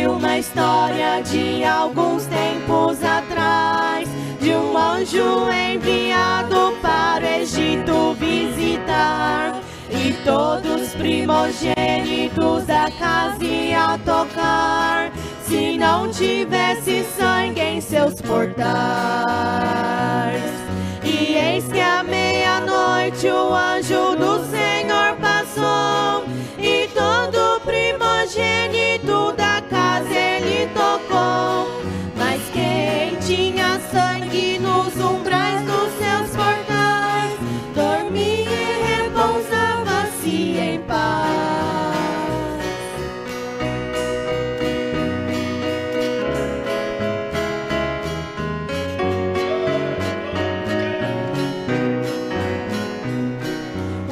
ouvi uma história de alguns tempos atrás, de um anjo enviado para o Egito visitar, e todos os primogênitos da casa iam tocar, se não tivesse sangue em seus portais. E eis que à meia-noite o anjo do Senhor passou, e todo primogênito da casa ele tocou. Mas quem tinha sangue nos umbrais dos seus portais, dormia e repousava-se em paz.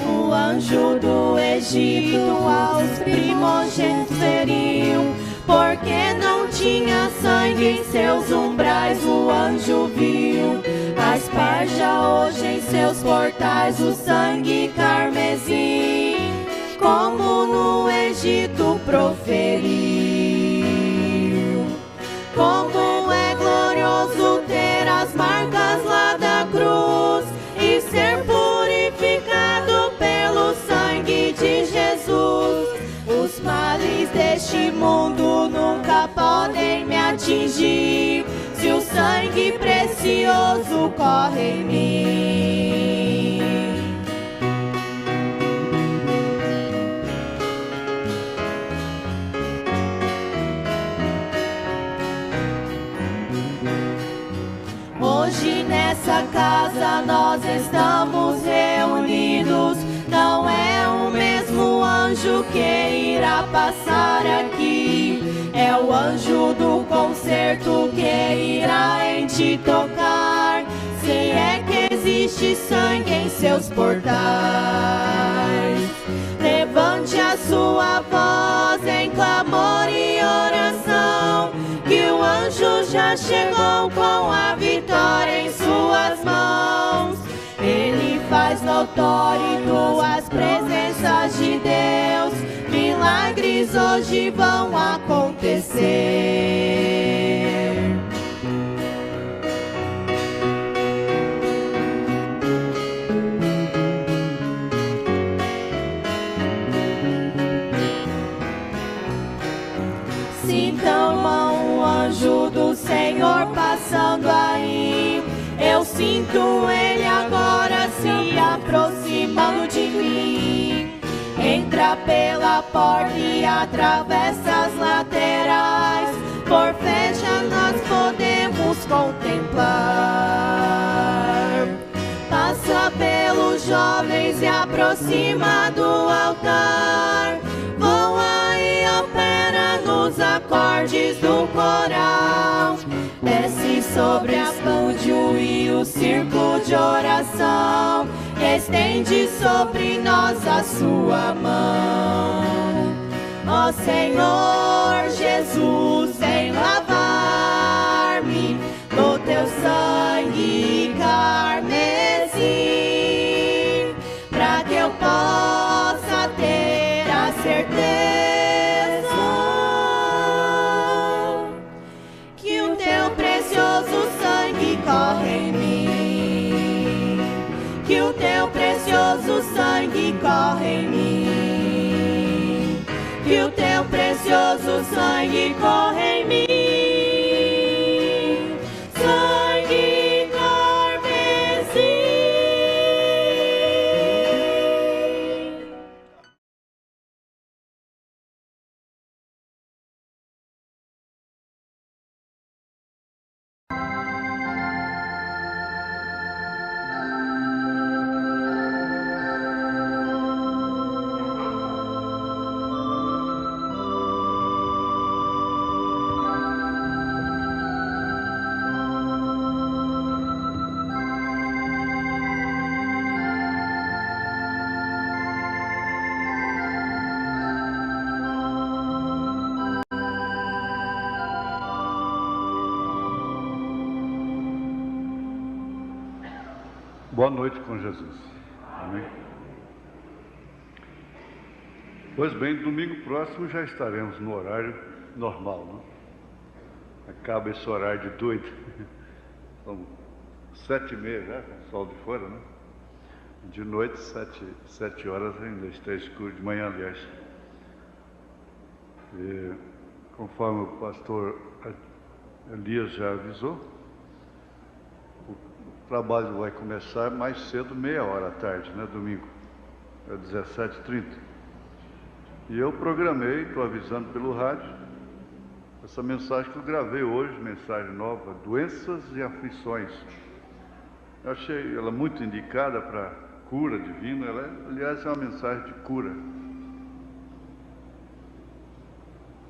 O anjo do Egito aos primogênitos feriu, porque não tinha sangue em seus umbrais. O anjo viu a esparja hoje em seus portais, o sangue carmesim, como no Egito proferiu. Como é glorioso ter as marcas lá da cruz e ser purificado pelo sangue de Jesus. Os males deste mundo nunca podem me atingir, se o sangue precioso corre em mim. Hoje nessa casa nós estamos reunidos, não é o mesmo anjo que irá passar aqui, é o anjo do concerto que irá em ti tocar, se é que existe sangue em seus portais. Levante a sua voz em clamor e oração, que o anjo já chegou com a vitória em suas mãos. Ele faz notório tuas presenças de Deus, milagres hoje vão acontecer. Sintam o anjo do Senhor passando aí, eu sinto ele agora se aproximando de mim. Entra pela porta e atravessa as laterais, por fé já nós podemos contemplar. Passa pelos jovens e aproxima do altar, voa e opera nos acordes do coral, desce sobre a pândio e o círculo de oração, estende sobre nós a sua mão. Ó Senhor Jesus, vem lavar-me no teu sangue carmesim, pra que eu possa ter a certeza que o teu precioso sangue corre em mim, que o teu precioso sangue corre em mim, que o teu precioso sangue corre em mim. Sangue carmesim. Boa noite com Jesus. Amém? Pois bem, domingo próximo já estaremos no horário normal, não? Acaba esse horário de doido. São 7h30 já, com o sol de fora, né? De noite, 7 horas ainda está escuro, de manhã, aliás. E, conforme o pastor Elias já avisou, o trabalho vai começar mais cedo, 30h à tarde, né? Domingo, é 17h30. E eu programei, estou avisando pelo rádio, essa mensagem que eu gravei hoje, mensagem nova, doenças e aflições. Eu achei ela muito indicada para cura divina. Ela, aliás, é uma mensagem de cura.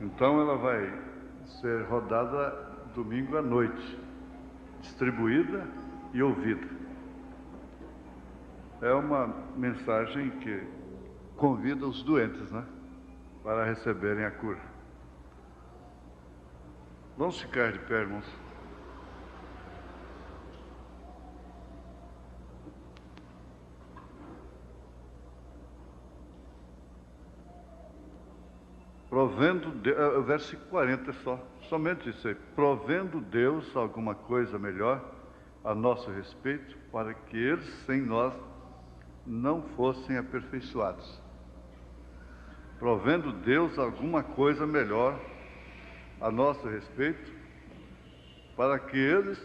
Então ela vai ser rodada domingo à noite, distribuída e ouvida. É uma mensagem que convida os doentes, né, para receberem a cura. Vamos ficar de pé, irmãos. Versículo 40 somente isso aí. Provendo Deus alguma coisa melhor a nosso respeito, para que eles sem nós não fossem aperfeiçoados. Provendo Deus alguma coisa melhor a nosso respeito, para que eles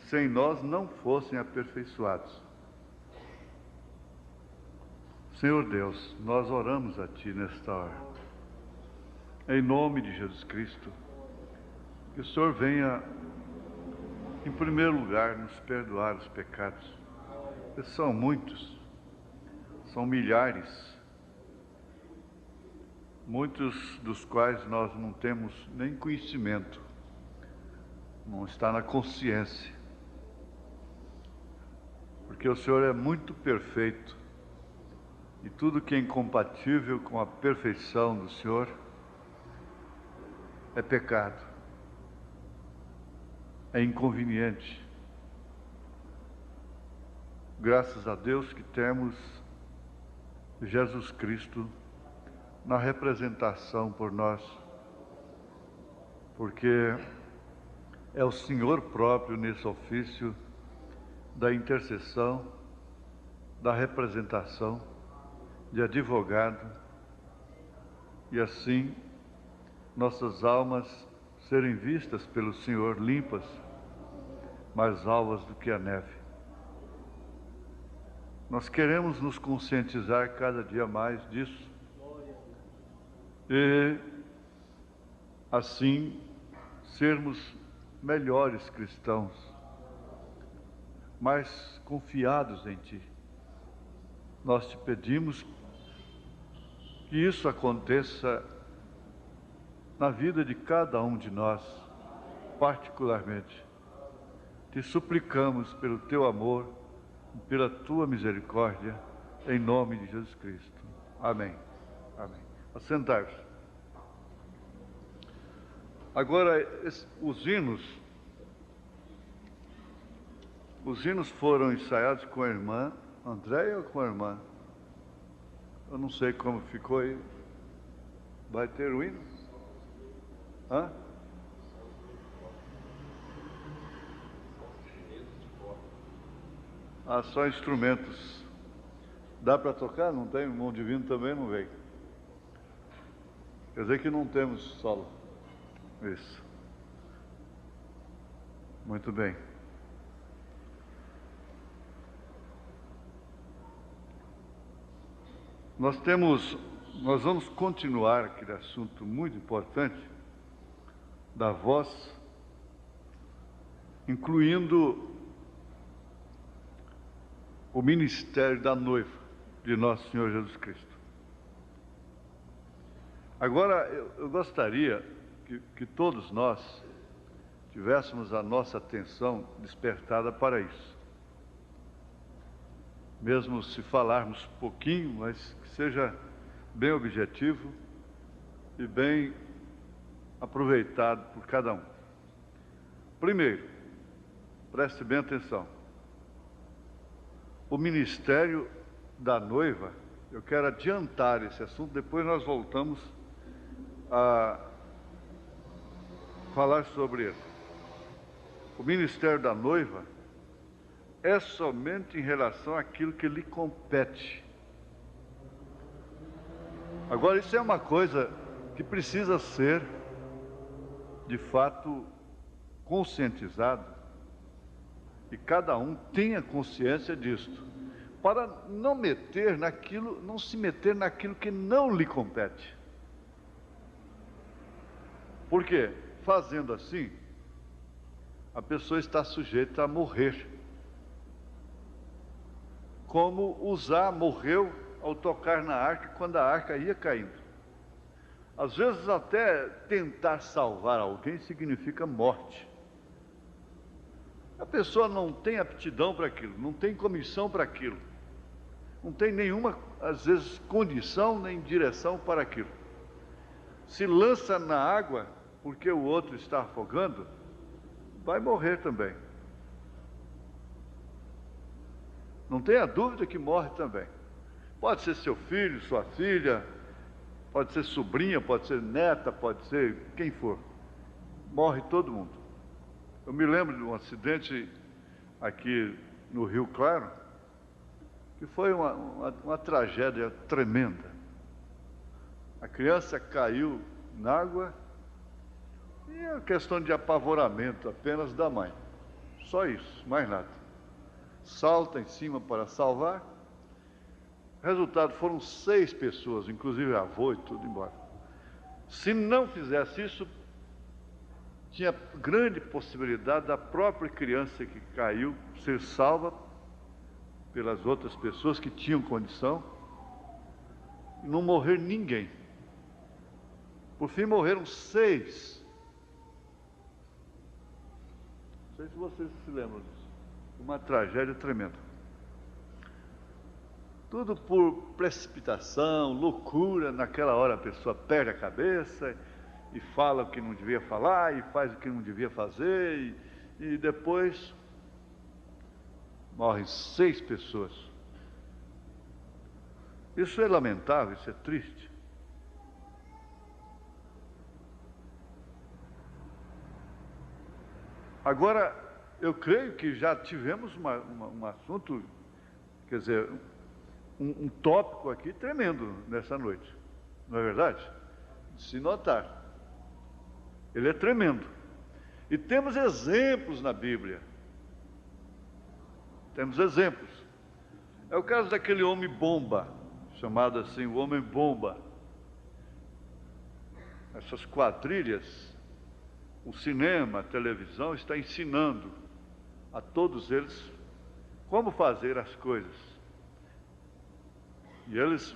sem nós não fossem aperfeiçoados. Senhor Deus, nós oramos a Ti nesta hora. Em nome de Jesus Cristo, que o Senhor venha, em primeiro lugar, nos perdoar os pecados. Eles são muitos, são milhares, muitos dos quais nós não temos nem conhecimento, não está na consciência, porque o Senhor é muito perfeito, e tudo que é incompatível com a perfeição do Senhor é pecado, é inconveniente. Graças a Deus que temos Jesus Cristo na representação por nós, porque é o Senhor próprio nesse ofício da intercessão, da representação, de advogado, e assim nossas almas serem vistas pelo Senhor limpas, mais alvas do que a neve. Nós queremos nos conscientizar cada dia mais disso e assim sermos melhores cristãos, mais confiados em Ti. Nós te pedimos que isso aconteça na vida de cada um de nós, particularmente. Te suplicamos pelo Teu amor e pela Tua misericórdia, em nome de Jesus Cristo. Amém. Amém. Assentar-vos. Agora, os hinos foram ensaiados com a irmã Andréia ou com a irmã? Eu não sei como ficou aí. Vai ter o hino? Hã? Ah, só instrumentos. Dá para tocar? Não tem? O irmão divino também não veio. Quer dizer que não temos solo. Isso. Muito bem. Nós vamos continuar aquele assunto muito importante da voz, incluindo o ministério da noiva de Nosso Senhor Jesus Cristo. Agora, eu gostaria que todos nós tivéssemos a nossa atenção despertada para isso. Mesmo se falarmos pouquinho, mas que seja bem objetivo e bem aproveitado por cada um. Primeiro, preste bem atenção. O ministério da noiva, eu quero adiantar esse assunto, depois nós voltamos a falar sobre o ministério da noiva é somente em relação àquilo que lhe compete. Agora, isso é uma coisa que precisa ser, de fato, conscientizado, e cada um tenha consciência disto, para não se meter naquilo que não lhe compete. Por quê? Fazendo assim, a pessoa está sujeita a morrer. Como Uzá morreu ao tocar na arca, quando a arca ia caindo. Às vezes até tentar salvar alguém significa morte. A pessoa não tem aptidão para aquilo, não tem comissão para aquilo, não tem nenhuma, às vezes, condição nem direção para aquilo. Se lança na água porque o outro está afogando, vai morrer também. Não tenha dúvida que morre também. Pode ser seu filho, sua filha, pode ser sobrinha, pode ser neta, pode ser quem for. Morre todo mundo. Eu me lembro de um acidente aqui no Rio Claro, que foi uma tragédia tremenda. A criança caiu na água e é questão de apavoramento apenas da mãe. Só isso, mais nada. Salta em cima para salvar. Resultado, foram 6 pessoas, inclusive avô e tudo embora. Se não fizesse isso, tinha grande possibilidade da própria criança que caiu ser salva pelas outras pessoas que tinham condição e não morrer ninguém. Por fim, morreram 6. Não sei se vocês se lembram disso. Uma tragédia tremenda. Tudo por precipitação, loucura. Naquela hora a pessoa perde a cabeça e fala o que não devia falar e faz o que não devia fazer e depois morrem 6 pessoas. Isso é lamentável, isso é triste. Agora, eu creio que já tivemos um assunto, quer dizer, um tópico aqui tremendo nessa noite, não é verdade? De se notar. Ele é tremendo. E temos exemplos na Bíblia. Temos exemplos. É o caso daquele homem bomba, chamado assim, o homem bomba. Essas quadrilhas, o cinema, a televisão está ensinando a todos eles como fazer as coisas. E eles,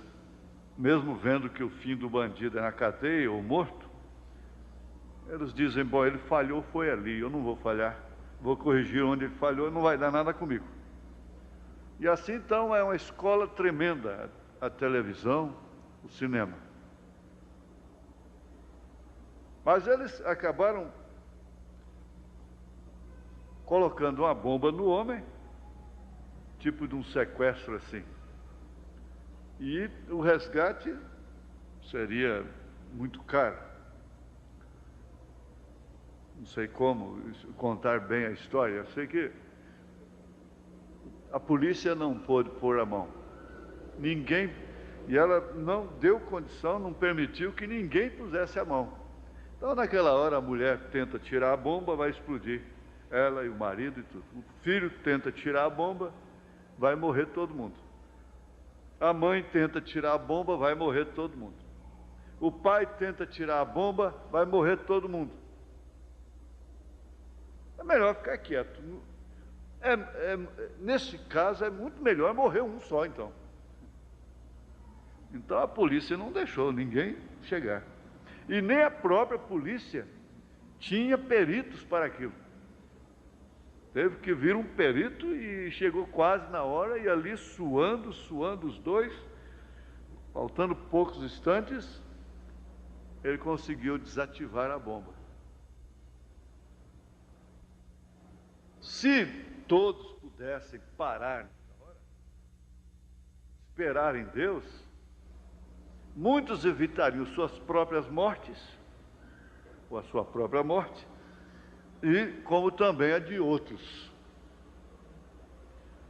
mesmo vendo que o fim do bandido é na cadeia ou morto, eles dizem, bom, ele falhou, foi ali, eu não vou falhar, vou corrigir onde ele falhou, não vai dar nada comigo. E assim então é uma escola tremenda, a televisão, o cinema. Mas eles acabaram colocando uma bomba no homem, tipo de um sequestro assim. E o resgate seria muito caro. Não sei como contar bem a história. Eu sei que a polícia não pôde pôr a mão. Ninguém, e ela não deu condição, não permitiu que ninguém pusesse a mão. Então naquela hora a mulher tenta tirar a bomba, vai explodir. Ela e o marido e tudo. O filho tenta tirar a bomba, vai morrer todo mundo. A mãe tenta tirar a bomba, vai morrer todo mundo. O pai tenta tirar a bomba, vai morrer todo mundo. É melhor ficar quieto. Nesse caso, é muito melhor morrer um só, então. Então a polícia não deixou ninguém chegar. E nem a própria polícia tinha peritos para aquilo. Teve que vir um perito e chegou quase na hora, e ali suando os dois, faltando poucos instantes, ele conseguiu desativar a bomba. Se todos pudessem parar nessa hora, esperar em Deus, muitos evitariam suas próprias mortes ou a sua própria morte, e como também a de outros.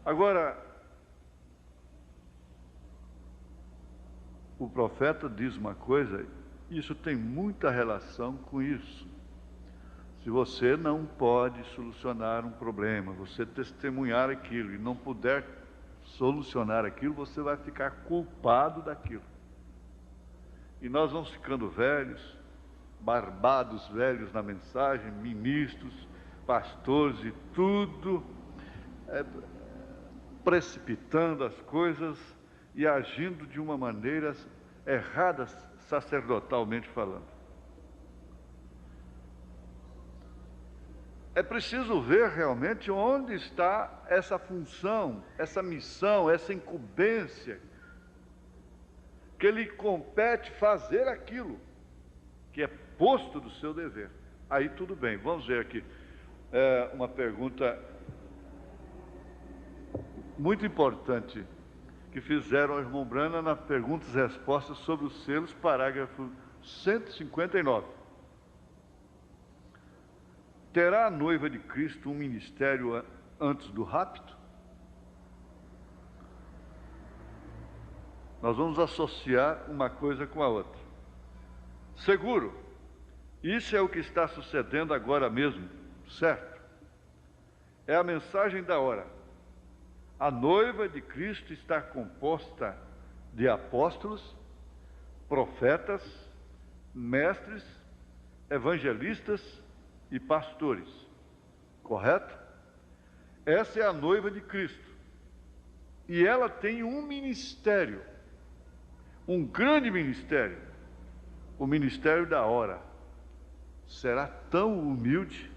Agora, o profeta diz uma coisa, isso tem muita relação com isso. Se você não pode solucionar um problema, você testemunhar aquilo e não puder solucionar aquilo, você vai ficar culpado daquilo. E nós vamos ficando velhos, barbados velhos na mensagem, ministros, pastores e tudo, precipitando as coisas e agindo de uma maneira errada, sacerdotalmente falando. É preciso ver realmente onde está essa função, essa missão, essa incumbência, que lhe compete fazer aquilo que é posto do seu dever. Aí tudo bem, vamos ver aqui uma pergunta muito importante que fizeram ao irmão Brana na perguntas e respostas sobre os selos, parágrafo 159. Terá a noiva de Cristo um ministério antes do rapto? Nós vamos associar uma coisa com a outra. Seguro, isso é o que está sucedendo agora mesmo, certo? É a mensagem da hora. A noiva de Cristo está composta de apóstolos, profetas, mestres, evangelistas e pastores, correto? Essa é a noiva de Cristo. E ela tem um ministério, um grande ministério, o ministério da hora. Será tão humilde?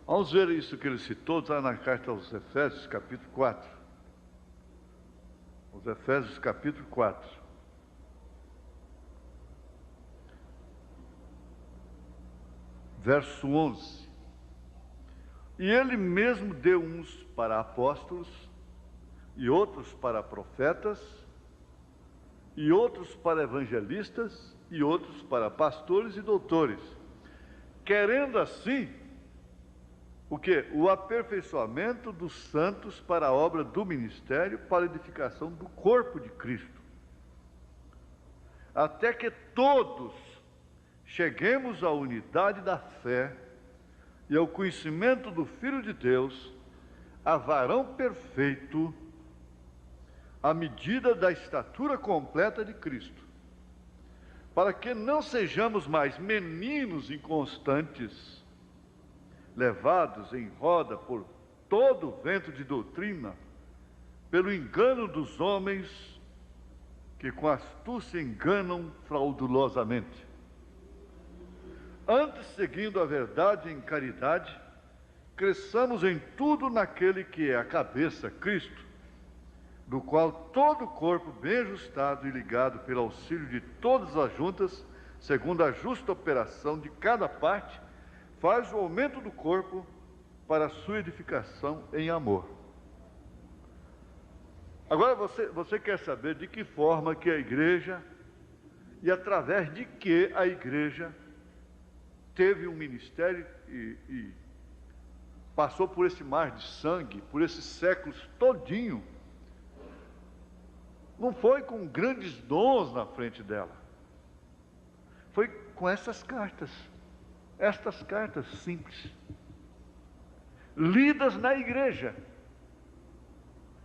Vamos ver isso que ele citou, está na carta aos Efésios, capítulo 4. Os Efésios, capítulo 4. Verso 11. E ele mesmo deu uns para apóstolos, e outros para profetas, e outros para evangelistas, e outros para pastores e doutores, querendo assim o quê? O aperfeiçoamento dos santos para a obra do ministério, para a edificação do corpo de Cristo, até que todos cheguemos à unidade da fé e ao conhecimento do Filho de Deus, a varão perfeito, à medida da estatura completa de Cristo, para que não sejamos mais meninos inconstantes, levados em roda por todo o vento de doutrina, pelo engano dos homens que com astúcia enganam fraudulosamente. Antes, seguindo a verdade em caridade, cresçamos em tudo naquele que é a cabeça, Cristo, do qual todo o corpo, bem ajustado e ligado pelo auxílio de todas as juntas, segundo a justa operação de cada parte, faz o aumento do corpo para a sua edificação em amor. Agora você quer saber de que forma que a igreja, e através de que a igreja teve um ministério e passou por esse mar de sangue, por esses séculos todinho. Não foi com grandes dons na frente dela, foi com essas cartas. Estas cartas simples, lidas na igreja,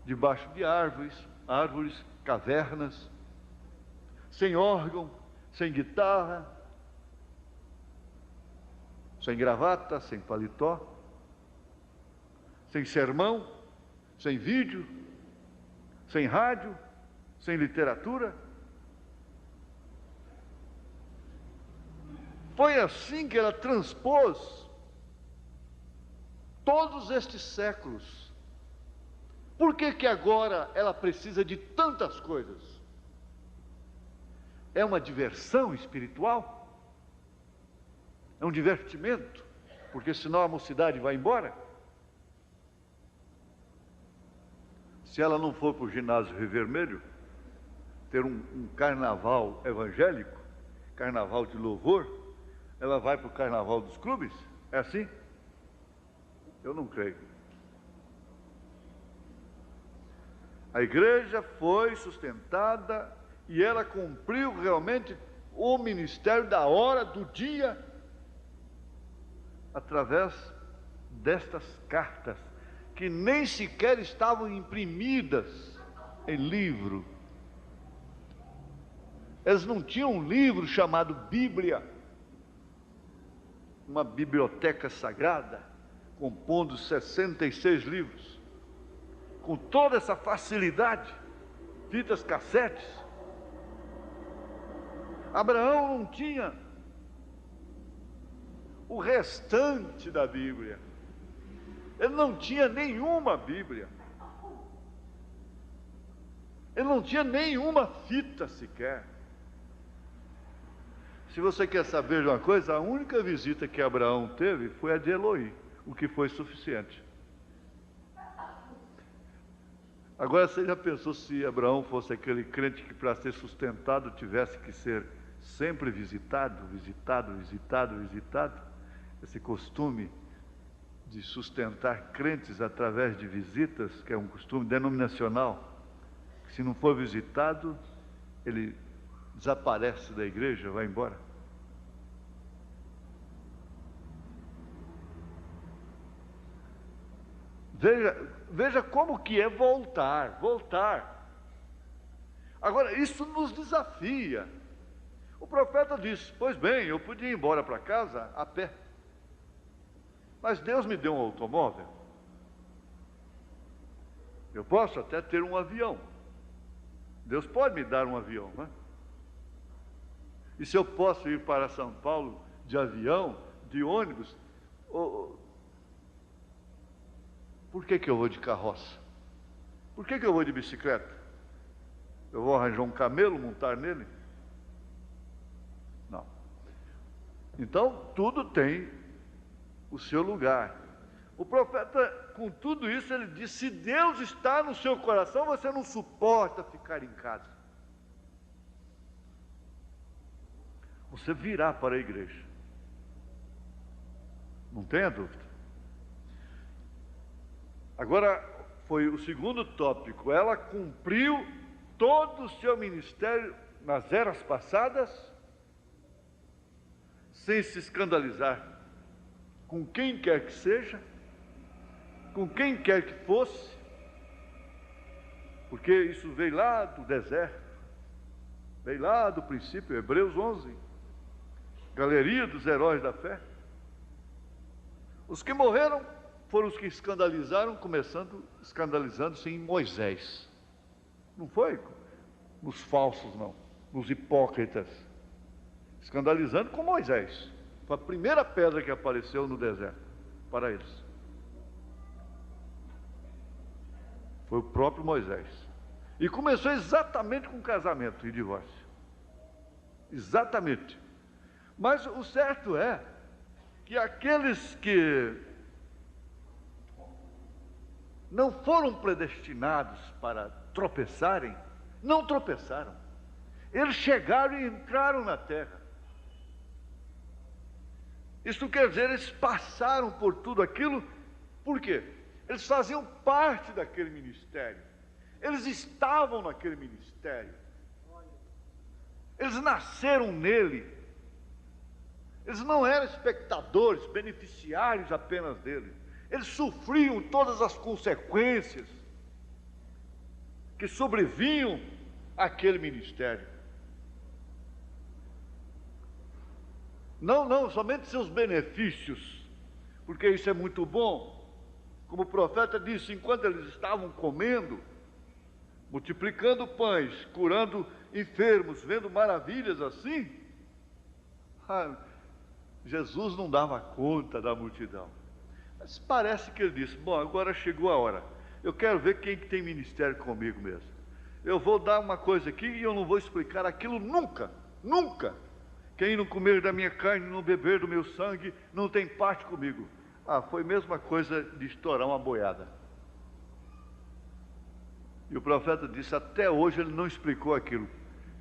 debaixo de árvores, cavernas, sem órgão, sem guitarra, sem gravata, sem paletó, sem sermão, sem vídeo, sem rádio, sem literatura. Foi assim que ela transpôs todos estes séculos. Por que que agora ela precisa de tantas coisas? É uma diversão espiritual? É um divertimento? Porque senão a mocidade vai embora? Se ela não for para o ginásio Rio Vermelho, ter um carnaval evangélico, carnaval de louvor, ela vai para o carnaval dos clubes? É assim? Eu não creio. A igreja foi sustentada e ela cumpriu realmente o ministério da hora, do dia, através destas cartas, que nem sequer estavam imprimidas em livro. Eles não tinham um livro chamado Bíblia, uma biblioteca sagrada, compondo 66 livros, com toda essa facilidade, fitas cassetes. Abraão não tinha o restante da Bíblia, ele não tinha nenhuma Bíblia, ele não tinha nenhuma fita sequer. Se você quer saber de uma coisa, a única visita que Abraão teve foi a de Eloí, o que foi suficiente. Agora, você já pensou se Abraão fosse aquele crente que para ser sustentado tivesse que ser sempre visitado? Esse costume de sustentar crentes através de visitas, que é um costume denominacional, que se não for visitado, ele desaparece da igreja, vai embora. Veja como que é voltar. Agora, isso nos desafia. O profeta disse: pois bem, eu podia ir embora para casa a pé, mas Deus me deu um automóvel. Eu posso até ter um avião. Deus pode me dar um avião, né? E se eu posso ir para São Paulo de avião, de ônibus, por que eu vou de carroça? Por que eu vou de bicicleta? Eu vou arranjar um camelo, montar nele? Não. Então, tudo tem o seu lugar. O profeta, com tudo isso, ele disse: se Deus está no seu coração, você não suporta ficar em casa. Você virá para a igreja. Não tenha dúvida. Agora, foi o segundo tópico. Ela cumpriu todo o seu ministério nas eras passadas, sem se escandalizar com quem quer que seja, com quem quer que fosse, porque isso veio lá do deserto, veio lá do princípio, Hebreus 11, galeria dos heróis da fé. Os que morreram foram os que escandalizaram, começando escandalizando-se em Moisés. Não foi nos falsos, não, nos hipócritas. Escandalizando com Moisés. Foi a primeira pedra que apareceu no deserto para eles. Foi o próprio Moisés. E começou exatamente com casamento e divórcio. Exatamente. Mas o certo é que aqueles que não foram predestinados para tropeçarem, não tropeçaram. Eles chegaram e entraram na terra. Isso quer dizer, eles passaram por tudo aquilo. Por quê? Eles faziam parte daquele ministério. Eles estavam naquele ministério. Eles nasceram nele. Eles não eram espectadores, beneficiários apenas dele. Eles sofriam todas as consequências que sobrevinham àquele ministério. Não somente seus benefícios, porque isso é muito bom. Como o profeta disse, enquanto eles estavam comendo, multiplicando pães, curando enfermos, vendo maravilhas assim, Jesus não dava conta da multidão. Mas parece que ele disse: bom, agora chegou a hora, eu quero ver quem que tem ministério comigo mesmo. Eu vou dar uma coisa aqui e eu não vou explicar aquilo nunca. Quem não comer da minha carne, não beber do meu sangue, não tem parte comigo. Foi a mesma coisa de estourar uma boiada. E o profeta disse: até hoje ele não explicou aquilo.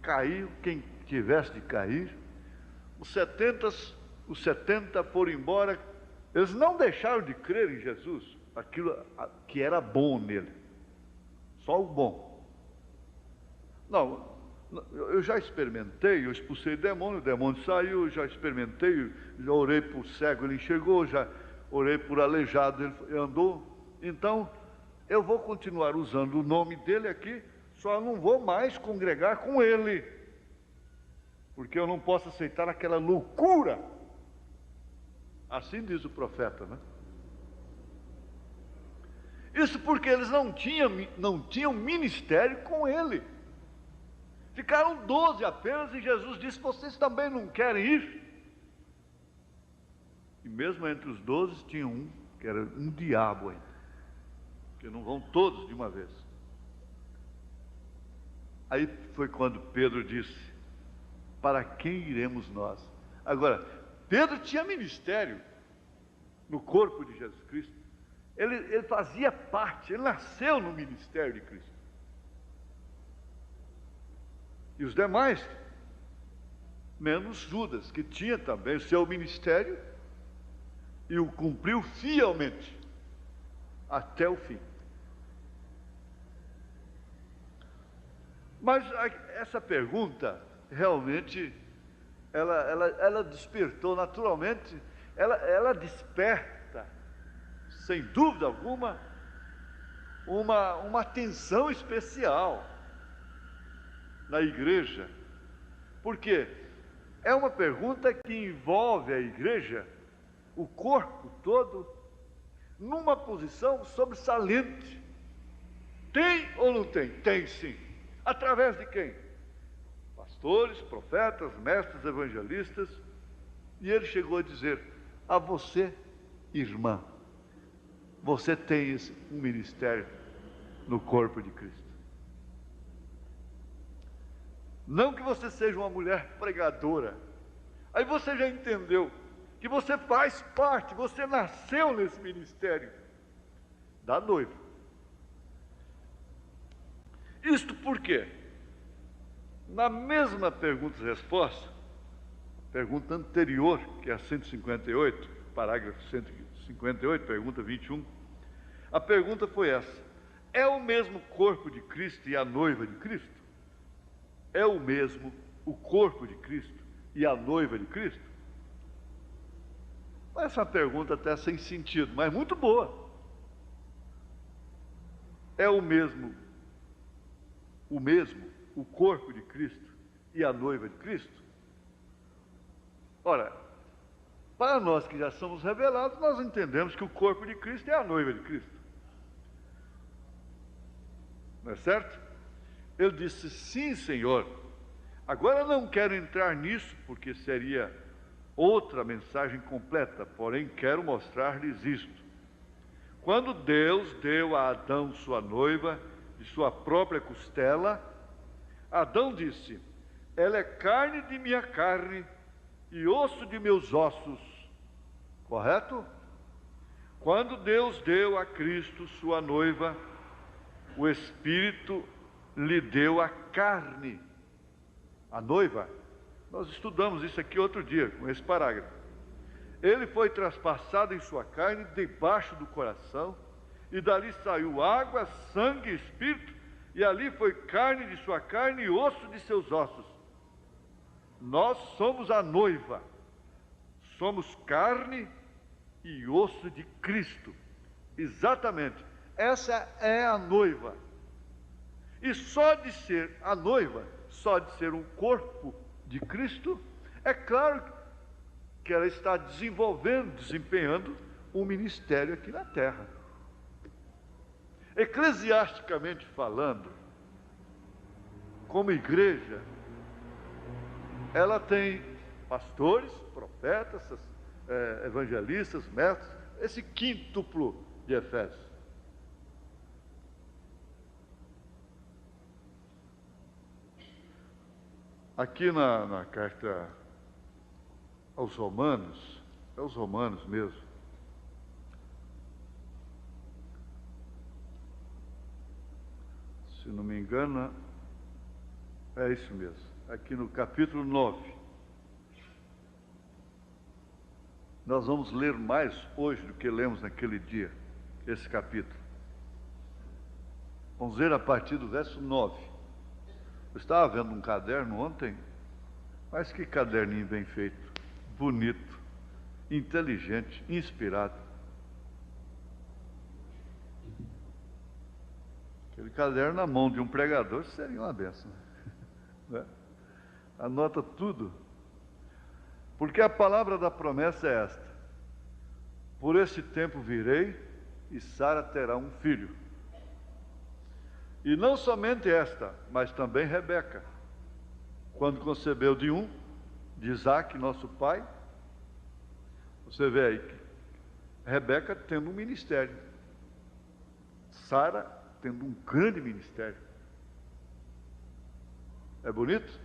Caiu quem tivesse de cair, os 70 foram embora. Eles não deixaram de crer em Jesus, aquilo que era bom nele, só o bom. Não, eu já experimentei, eu expulsei o demônio saiu, já experimentei, já orei por cego, ele enxergou, já orei por aleijado, ele andou. Então, eu vou continuar usando o nome dele aqui, só não vou mais congregar com ele, porque eu não posso aceitar aquela loucura. Assim diz o profeta, né? Isso porque eles não tinham ministério com ele. Ficaram 12 apenas, e Jesus disse: vocês também não querem ir? E mesmo entre os 12 tinha um, que era um diabo ainda, porque não vão todos de uma vez. Aí foi quando Pedro disse: para quem iremos nós? Agora, Pedro tinha ministério no corpo de Jesus Cristo. Ele fazia parte, ele nasceu no ministério de Cristo. E os demais, menos Judas, que tinha também o seu ministério e o cumpriu fielmente até o fim. Mas essa pergunta realmente ela despertou naturalmente, ela desperta, sem dúvida alguma, uma atenção especial na igreja, porque é uma pergunta que envolve a igreja, o corpo todo, numa posição sobressalente. Tem ou não tem? Tem sim. Através de quem? Pastores, profetas, mestres, evangelistas. E ele chegou a dizer: a você, irmã, você tem um ministério no corpo de Cristo. Não que você seja uma mulher pregadora. Aí você já entendeu que você faz parte, você nasceu nesse ministério da noiva. Isto por quê? Na mesma pergunta e resposta, pergunta anterior, que é a 158, parágrafo 158, pergunta 21, a pergunta foi essa: é o mesmo corpo de Cristo e a noiva de Cristo? É o mesmo o corpo de Cristo e a noiva de Cristo? Essa pergunta até sem sentido, mas muito boa. É o mesmo o corpo de Cristo e a noiva de Cristo? Ora, para nós que já somos revelados, nós entendemos que o corpo de Cristo é a noiva de Cristo. Não é certo? Ele disse: sim, Senhor. Agora não quero entrar nisso, porque seria outra mensagem completa, porém quero mostrar-lhes isto. Quando Deus deu a Adão sua noiva, de sua própria costela, Adão disse: ela é carne de minha carne e osso de meus ossos. Correto? Quando Deus deu a Cristo sua noiva, o Espírito lhe deu a carne. A noiva, nós estudamos isso aqui outro dia, com esse parágrafo. Ele foi traspassado em sua carne, debaixo do coração, e dali saiu água, sangue e espírito, e ali foi carne de sua carne e osso de seus ossos. Nós somos a noiva, somos carne e osso de Cristo. Exatamente, essa é a noiva. E só de ser a noiva, só de ser um corpo de Cristo, é claro que ela está desempenhando um ministério aqui na terra. Eclesiasticamente falando, como igreja, ela tem pastores, profetas, evangelistas, mestres, esse quíntuplo de Efésios. Aqui na carta aos Romanos, é os Romanos mesmo, se não me engano, é isso mesmo, aqui no capítulo 9, Nós vamos ler mais hoje do que lemos naquele dia, esse capítulo. Vamos ler a partir do verso 9. Eu estava vendo um caderno ontem, mas que caderninho bem feito, bonito, inteligente, inspirado. Aquele caderno na mão de um pregador seria uma bênção, né? Anota tudo, porque a palavra da promessa é esta: por esse tempo virei e Sara terá um filho. E não somente esta, mas também Rebeca, quando concebeu de Isaque, nosso pai. Você vê aí que Rebeca tendo um ministério, Sara tendo um grande ministério. É bonito?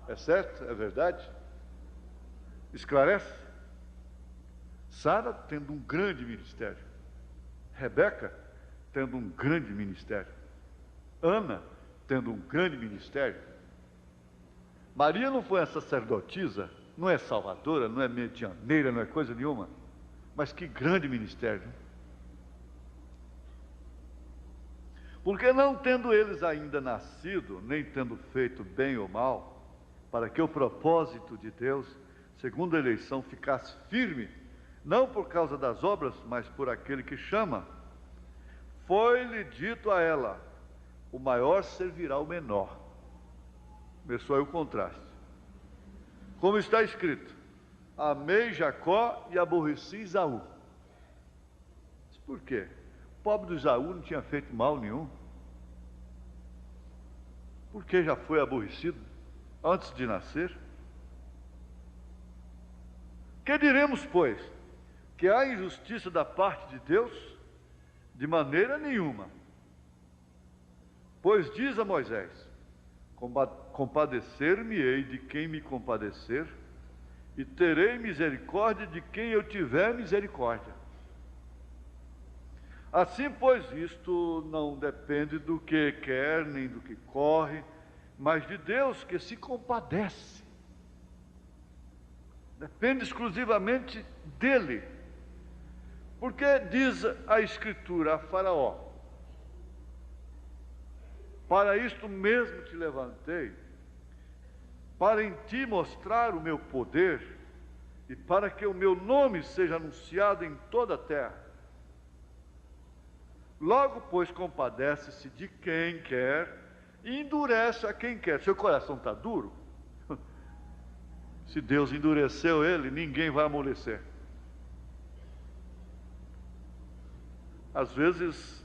É certo? É verdade? Esclarece? Sara tendo um grande ministério, Rebeca tendo um grande ministério, Ana tendo um grande ministério. Maria não foi a sacerdotisa, não é salvadora, não é medianeira, não é coisa nenhuma, mas que grande ministério. Porque não tendo eles ainda nascido, nem tendo feito bem ou mal, para que o propósito de Deus, segundo a eleição, ficasse firme, não por causa das obras, mas por aquele que chama, foi-lhe dito a ela: o maior servirá ao menor. Começou aí o contraste. Como está escrito: amei Jacó e aborreci Esaú. Por quê? O pobre do Esaú não tinha feito mal nenhum. Porque já foi aborrecido antes de nascer? Que diremos, pois? Que há injustiça da parte de Deus? De maneira nenhuma. Pois diz a Moisés: compadecer-me-ei de quem me compadecer, e terei misericórdia de quem eu tiver misericórdia. Assim, pois, isto não depende do que quer, nem do que corre, mas de Deus, que se compadece. Depende exclusivamente dele. Porque diz a Escritura a Faraó: para isto mesmo te levantei, para em ti mostrar o meu poder, e para que o meu nome seja anunciado em toda a terra. Logo, pois, compadece-se de quem quer e endurece a quem quer. Seu coração está duro? Se Deus endureceu ele, ninguém vai amolecer. Às vezes,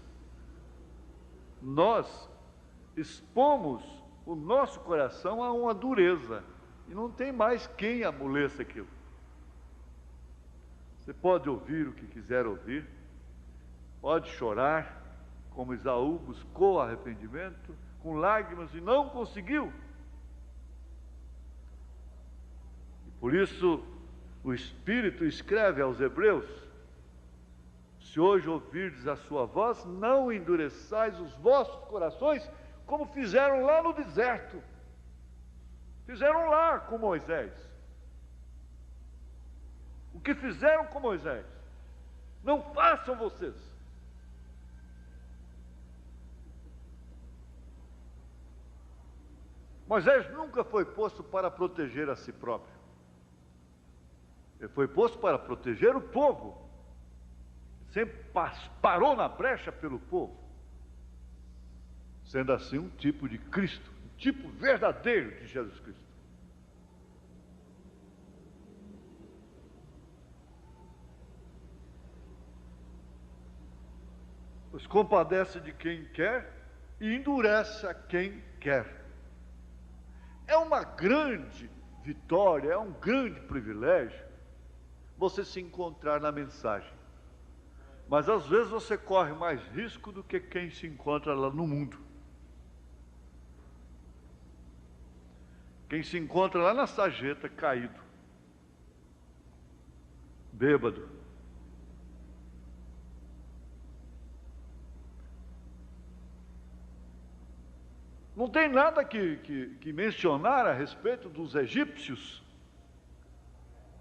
nós expomos o nosso coração a uma dureza, e não tem mais quem amoleça aquilo. Você pode ouvir o que quiser ouvir, pode chorar, como Esaú buscou arrependimento, com lágrimas e não conseguiu. E por isso, o Espírito escreve aos Hebreus: se hoje ouvirdes a sua voz, não endureçais os vossos corações, como fizeram lá no deserto, fizeram lá com Moisés. O que fizeram com Moisés, não façam vocês. Moisés nunca foi posto para proteger a si próprio. Ele foi posto para proteger o povo. Sempre parou na brecha pelo povo. Sendo assim um tipo de Cristo, um tipo verdadeiro de Jesus Cristo. Pois compadece de quem quer e endurece a quem quer. É uma grande vitória, é um grande privilégio você se encontrar na mensagem. Mas às vezes você corre mais risco do que quem se encontra lá no mundo. Quem se encontra lá na sarjeta, caído, bêbado. Não tem nada que mencionar a respeito dos egípcios.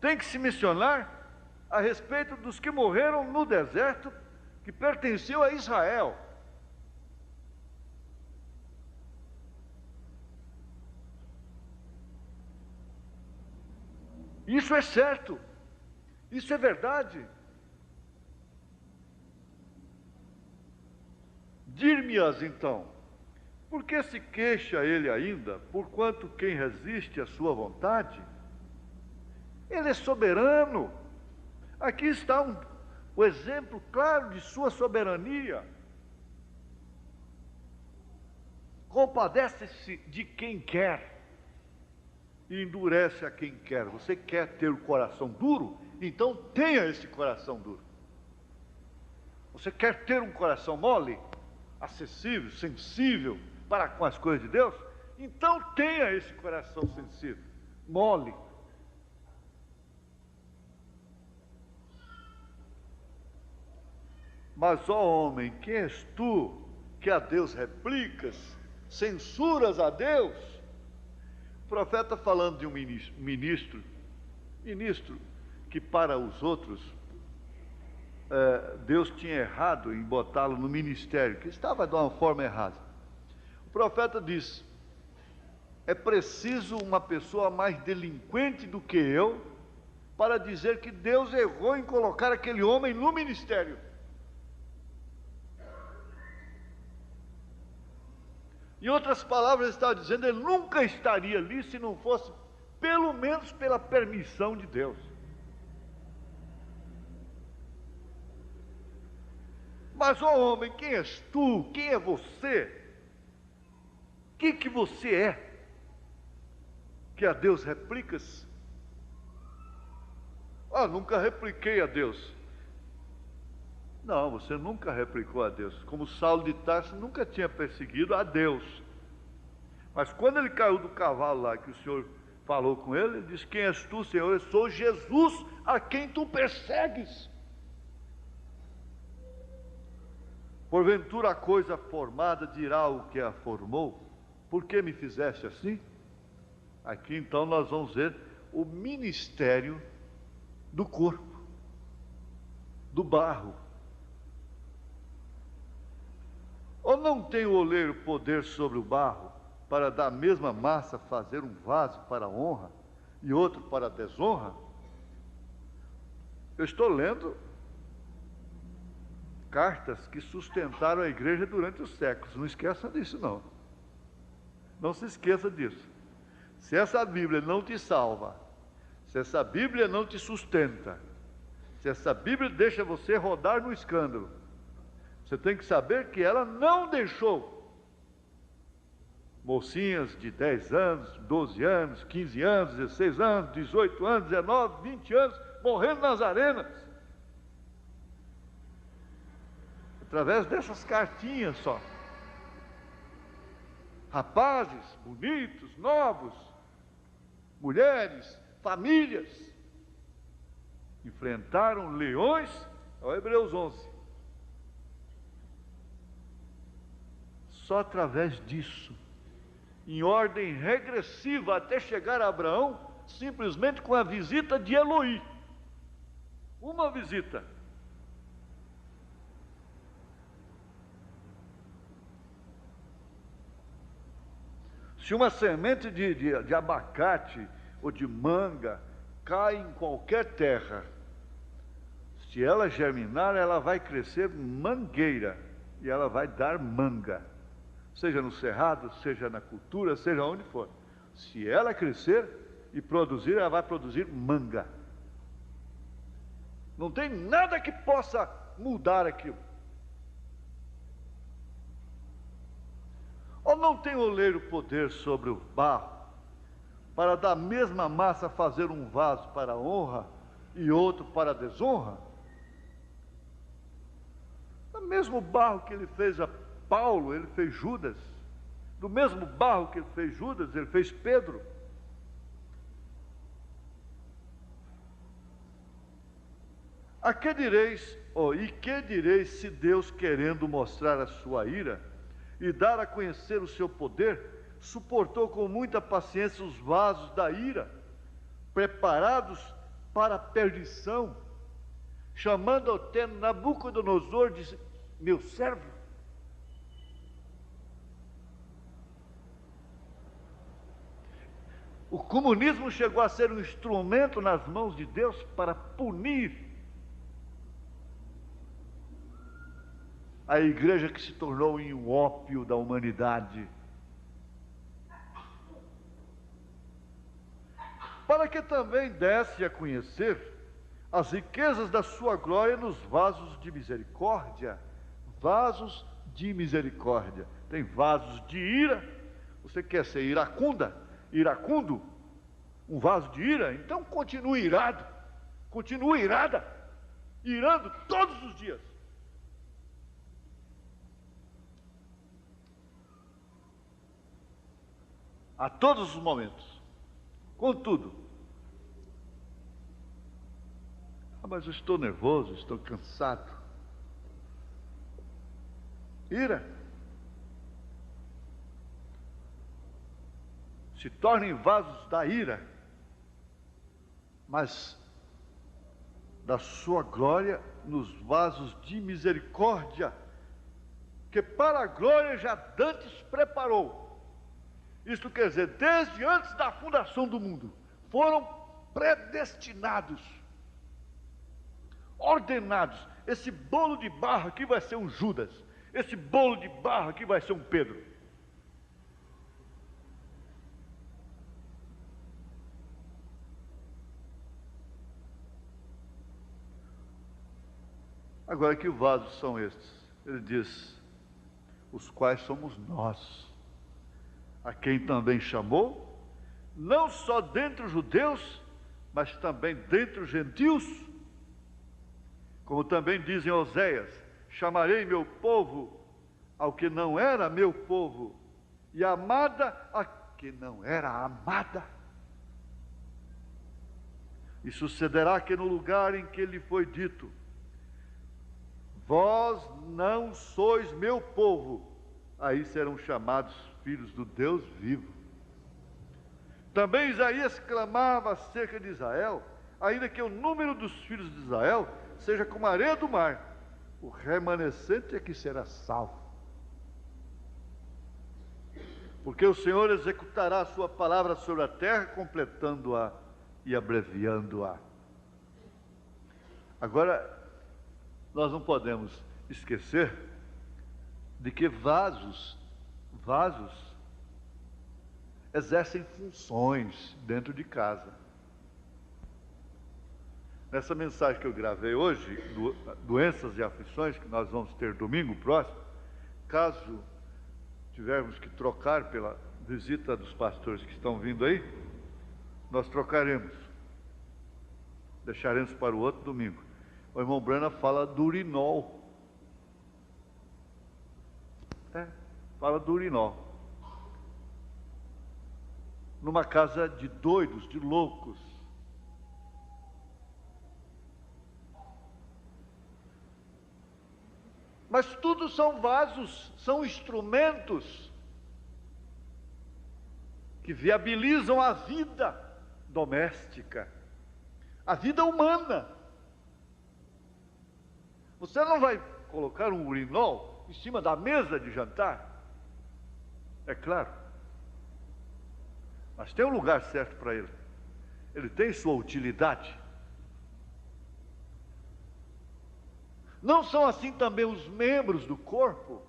Tem que se mencionar a respeito dos que morreram no deserto, que pertenciam a Israel. Isso é certo, isso é verdade. Dir-me-ás então, por que se queixa ele ainda, porquanto quem resiste à sua vontade? Ele é soberano. Aqui está o exemplo claro de sua soberania. Compadece-se de quem quer e endurece a quem quer. Você quer ter o coração duro? Então tenha esse coração duro. Você quer ter um coração mole, acessível, sensível para com as coisas de Deus? Então tenha esse coração sensível, mole. Mas, ó homem, quem és tu que a Deus replicas, censuras a Deus? O profeta falando de um ministro que para os outros Deus tinha errado em botá-lo no ministério, que estava de uma forma errada. O profeta diz: é preciso uma pessoa mais delinquente do que eu para dizer que Deus errou em colocar aquele homem no ministério. Em outras palavras, ele estava dizendo, ele nunca estaria ali se não fosse, pelo menos, pela permissão de Deus. Mas, ó homem, quem és tu? Quem é você? O que você é? Que a Deus replicas? Nunca repliquei a Deus. Não, você nunca replicou a Deus. Como Saulo de Tarso nunca tinha perseguido a Deus. Mas quando ele caiu do cavalo lá, que o Senhor falou com ele, ele disse: quem és tu, Senhor? Eu sou Jesus, a quem tu persegues. Porventura a coisa formada dirá o que a formou: por que me fizeste assim? Aqui então nós vamos ver o ministério do corpo, do barro. Ou não tem o oleiro poder sobre o barro, para da mesma massa fazer um vaso para a honra e outro para a desonra? Eu estou lendo cartas que sustentaram a igreja durante os séculos. Não esqueça disso, não. Não se esqueça disso. Se essa Bíblia não te salva, se essa Bíblia não te sustenta, se essa Bíblia deixa você rodar no escândalo, você tem que saber que ela não deixou mocinhas de 10 anos, 12 anos, 15 anos, 16 anos, 18 anos, 19, 20 anos, morrendo nas arenas. Através dessas cartinhas só. Rapazes, bonitos, novos, mulheres, famílias, enfrentaram leões, ao Hebreus 11. Só através disso, em ordem regressiva até chegar a Abraão, simplesmente com a visita de Eloí. Uma visita. Se uma semente de abacate ou de manga cai em qualquer terra, se ela germinar, ela vai crescer mangueira e ela vai dar manga. Seja no cerrado, seja na cultura, seja onde for. Se ela crescer e produzir, ela vai produzir manga. Não tem nada que possa mudar aquilo. Ou não tem oleiro poder sobre o barro, para da mesma massa fazer um vaso para a honra e outro para a desonra? O mesmo barro que ele fez a Paulo, ele fez Judas. Do mesmo barro que ele fez Judas, ele fez Pedro. A que direis, e que direis se Deus, querendo mostrar a sua ira e dar a conhecer o seu poder, suportou com muita paciência os vasos da ira, preparados para a perdição, chamando até Nabucodonosor de meu servo. O comunismo chegou a ser um instrumento nas mãos de Deus para punir a igreja que se tornou um ópio da humanidade. Para que também desse a conhecer as riquezas da sua glória nos vasos de misericórdia. Vasos de misericórdia. Tem vasos de ira. Você quer ser iracundo? Um vaso de ira? Então continue irado. Continue irada. Irando todos os dias. A todos os momentos. Contudo, mas eu estou nervoso, estou cansado. Ira. Se tornem vasos da ira, mas da sua glória nos vasos de misericórdia, que para a glória já dantes preparou. Isto quer dizer, desde antes da fundação do mundo, foram predestinados, ordenados. Esse bolo de barro aqui vai ser um Judas, esse bolo de barro aqui vai ser um Pedro. Agora, que vasos são estes? Ele diz, os quais somos nós, a quem também chamou, não só dentre os judeus, mas também dentre os gentios, como também diz em Oséias, chamarei meu povo ao que não era meu povo, e amada a que não era amada. E sucederá que no lugar em que lhe foi dito, vós não sois meu povo, aí serão chamados filhos do Deus vivo. Também Isaías clamava acerca de Israel, ainda que o número dos filhos de Israel seja como a areia do mar, o remanescente é que será salvo. Porque o Senhor executará a sua palavra sobre a terra, completando-a e abreviando-a. Agora, nós não podemos esquecer de que vasos exercem funções dentro de casa. Nessa mensagem que eu gravei hoje, doenças e aflições, que nós vamos ter domingo próximo, caso tivermos que trocar pela visita dos pastores que estão vindo aí, nós trocaremos, deixaremos para o outro domingo. O irmão Brana fala do urinol. Fala do urinol. Numa casa de doidos, de loucos. Mas tudo são vasos, são instrumentos que viabilizam a vida doméstica, a vida humana. Você não vai colocar um urinol em cima da mesa de jantar? É claro. Mas tem um lugar certo para ele. Ele tem sua utilidade. Não são assim também os membros do corpo?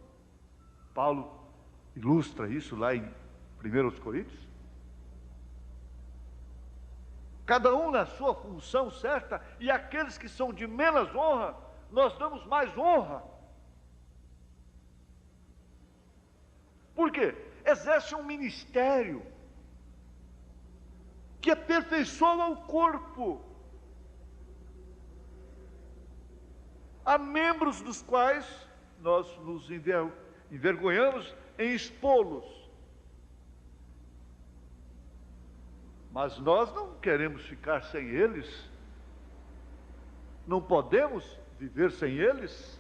Paulo ilustra isso lá em 1 Coríntios. Cada um na sua função certa, e aqueles que são de menos honra, nós damos mais honra. Por quê? Exerce um ministério que aperfeiçoa o corpo. Há membros dos quais nós nos envergonhamos em expô-los. Mas nós não queremos ficar sem eles. Não podemos viver sem eles.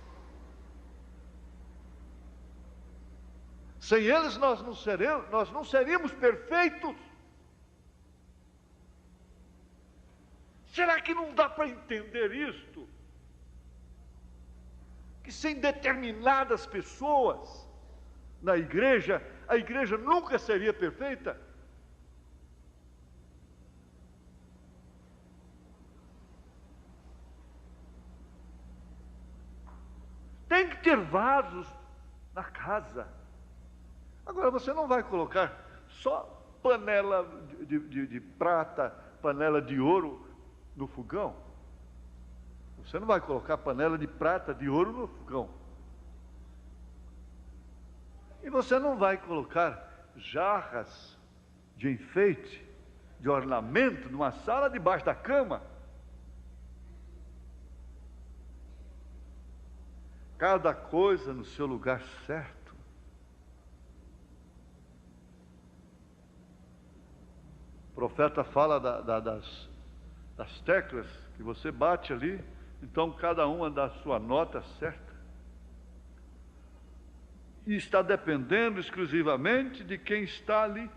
Sem eles nós não seríamos perfeitos. Será que não dá para entender isto? que sem determinadas pessoas na igreja, a igreja nunca seria perfeita? Tem que ter vasos na casa. Agora, você não vai colocar só panela de prata, panela de ouro no fogão. Você não vai colocar panela de prata, de ouro no fogão. E você não vai colocar jarras de enfeite, de ornamento, numa sala debaixo da cama. Cada coisa no seu lugar certo. O profeta fala das teclas que você bate ali, então cada uma dá a sua nota certa. E está dependendo exclusivamente de quem está ali.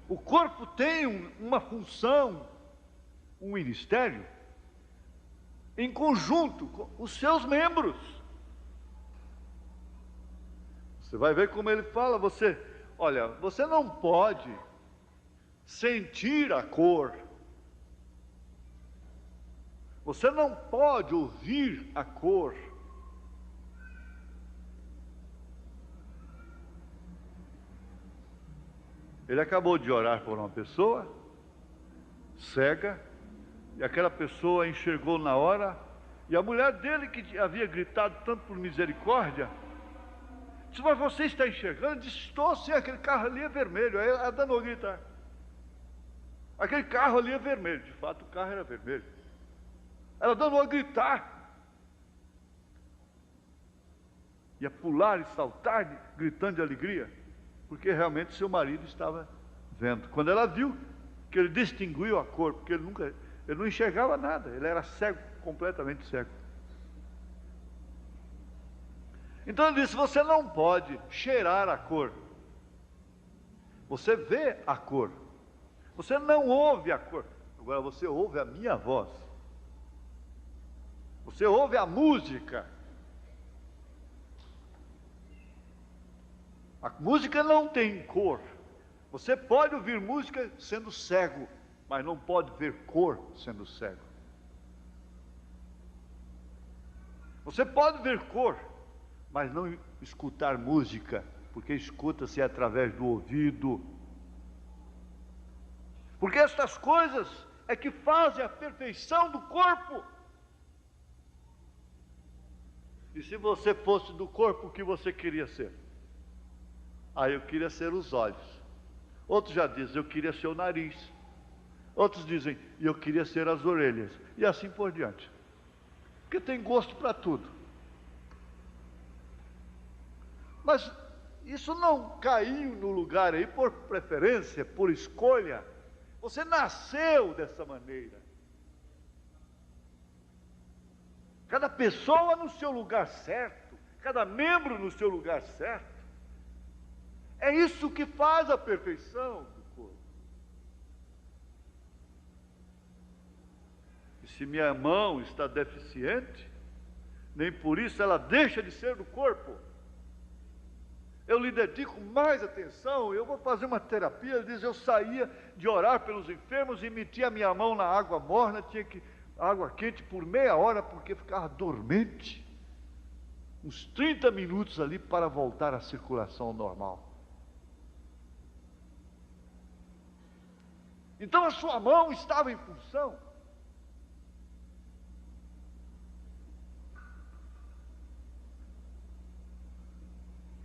O corpo tem uma função, um ministério, em conjunto com os seus membros. Você vai ver como ele fala, olha, você não pode sentir a cor. Você não pode ouvir a cor. Ele acabou de orar por uma pessoa cega, e aquela pessoa enxergou na hora, e a mulher dele, que havia gritado tanto por misericórdia, disse: mas você está enxergando? Ele disse: estou sim, aquele carro ali é vermelho. Aí ela danou a gritar: aquele carro ali é vermelho. De fato o carro era vermelho. Ela danou a gritar, e a pular e saltar, gritando de alegria, porque realmente seu marido estava vendo. Quando ela viu que ele distinguiu a cor, porque ele não enxergava nada, ele era cego, completamente cego. Então ele disse: você não pode cheirar a cor, você vê a cor, você não ouve a cor. Agora você ouve a minha voz, você ouve a música. A música não tem cor. Você pode ouvir música sendo cego, mas não pode ver cor sendo cego. Você pode ver cor, mas não escutar música, porque escuta-se através do ouvido. Porque estas coisas é que fazem a perfeição do corpo. E se você fosse do corpo, o que você queria ser? Eu queria ser os olhos. Outros já dizem: eu queria ser o nariz. Outros dizem: eu queria ser as orelhas. E assim por diante. Porque tem gosto para tudo. Mas isso não caiu no lugar aí por preferência, por escolha. Você nasceu dessa maneira. Cada pessoa no seu lugar certo, cada membro no seu lugar certo. É isso que faz a perfeição do corpo. E se minha mão está deficiente, nem por isso ela deixa de ser do corpo. Eu lhe dedico mais atenção. Eu vou fazer uma terapia. Ele diz: eu saía de orar pelos enfermos e metia a minha mão na água morna, água quente por meia hora, porque ficava dormente. Uns 30 minutos ali para voltar à circulação normal. Então a sua mão estava em função.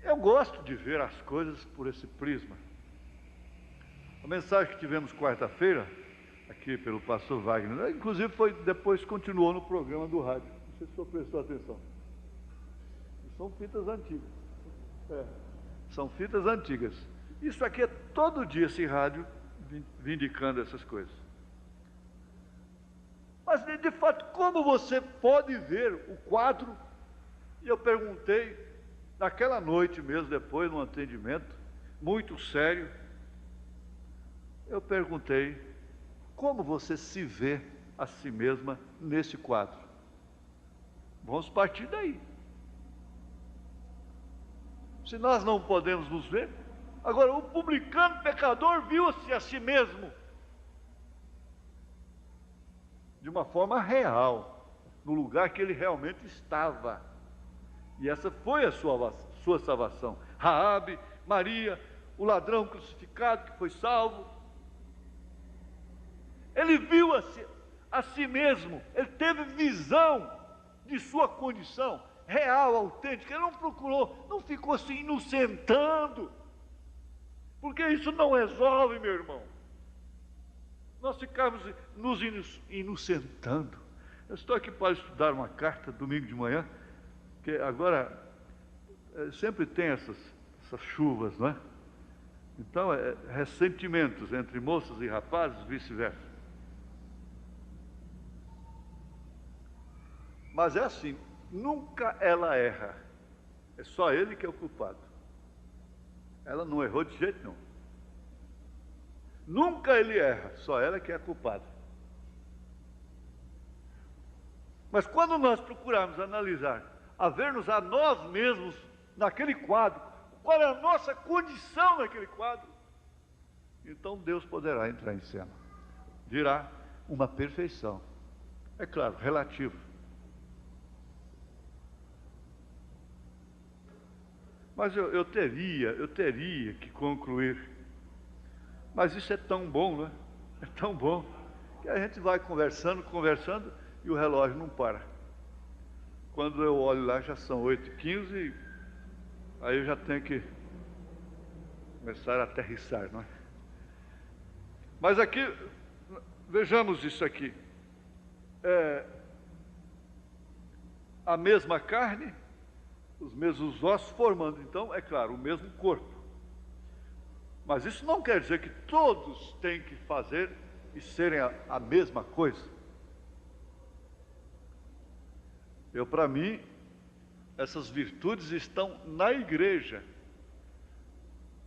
Eu gosto de ver as coisas por esse prisma. A mensagem que tivemos quarta-feira, aqui pelo pastor Wagner, inclusive depois continuou no programa do rádio. Não sei se o senhor prestou atenção. São fitas antigas. São fitas antigas. Isso aqui é todo dia esse rádio vindicando essas coisas. Mas de fato, como você pode ver o quadro? E eu perguntei naquela noite mesmo, depois, num atendimento muito sério, Eu perguntei: como você se vê a si mesma nesse quadro? Vamos partir daí. Se nós não podemos nos ver, agora o publicano pecador viu-se a si mesmo de uma forma real, no lugar que ele realmente estava. E essa foi a sua salvação. Raabe, Maria, o ladrão crucificado que foi salvo. Ele viu a si mesmo, ele teve visão de sua condição real, autêntica. Ele não procurou, não ficou se inocentando, porque isso não resolve, meu irmão. Nós ficamos nos inocentando. Eu estou aqui para estudar uma carta domingo de manhã, que agora sempre tem essas chuvas, não é? Então, ressentimentos entre moças e rapazes, vice-versa. Mas é assim, nunca ela erra. É só ele que é o culpado. Ela não errou de jeito nenhum. Nunca ele erra, só ela que é a culpada. Mas quando nós procurarmos analisar, a ver-nos a nós mesmos naquele quadro, qual é a nossa condição naquele quadro, então Deus poderá entrar em cena. Virá uma perfeição. É claro, relativa. Mas eu teria que concluir. Mas isso é tão bom, não é? É tão bom que a gente vai conversando e o relógio não para. Quando eu olho lá já são 8h15, aí eu já tenho que começar a aterrissar, não é? Mas aqui, vejamos isso aqui. A mesma carne, os mesmos ossos formando, então, é claro, o mesmo corpo. Mas isso não quer dizer que todos têm que fazer e serem a mesma coisa. Para mim, essas virtudes estão na igreja.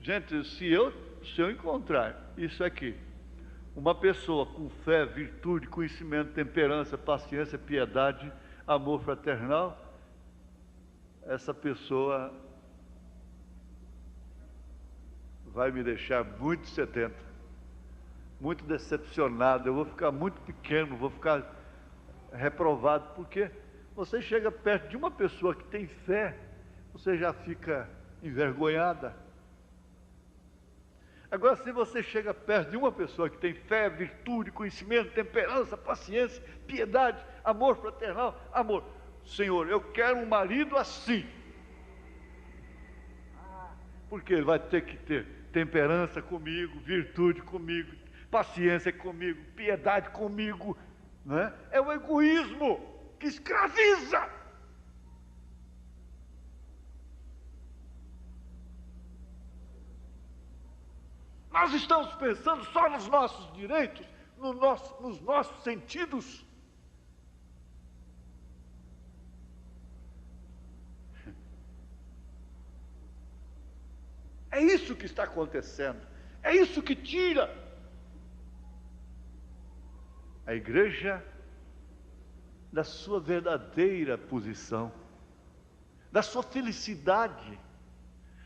Gente, se eu encontrar isso aqui, uma pessoa com fé, virtude, conhecimento, temperança, paciência, piedade, amor fraternal, essa pessoa vai me deixar muito sedento, muito decepcionado. Eu vou ficar muito pequeno, vou ficar reprovado, porque você chega perto de uma pessoa que tem fé, você já fica envergonhada. Agora, se você chega perto de uma pessoa que tem fé, virtude, conhecimento, temperança, paciência, piedade, amor fraternal, amor, Senhor, eu quero um marido assim. Porque ele vai ter que ter temperança comigo, virtude comigo, paciência comigo, piedade comigo, não é? É o egoísmo que escraviza. Nós estamos pensando só nos nossos direitos, nos nossos sentidos. É isso que está acontecendo. É isso que tira a igreja da sua verdadeira posição, da sua felicidade,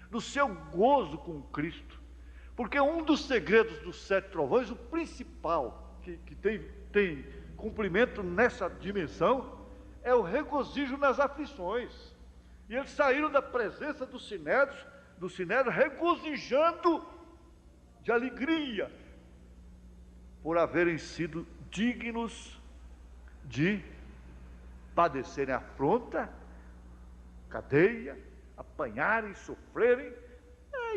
do seu gozo com Cristo. Porque um dos segredos dos 7 trovões, o principal, que tem cumprimento nessa dimensão, é o regozijo nas aflições. E eles saíram da presença do Sinédrio regozijando de alegria por haverem sido dignos de padecerem afronta, cadeia, apanharem, sofrerem. A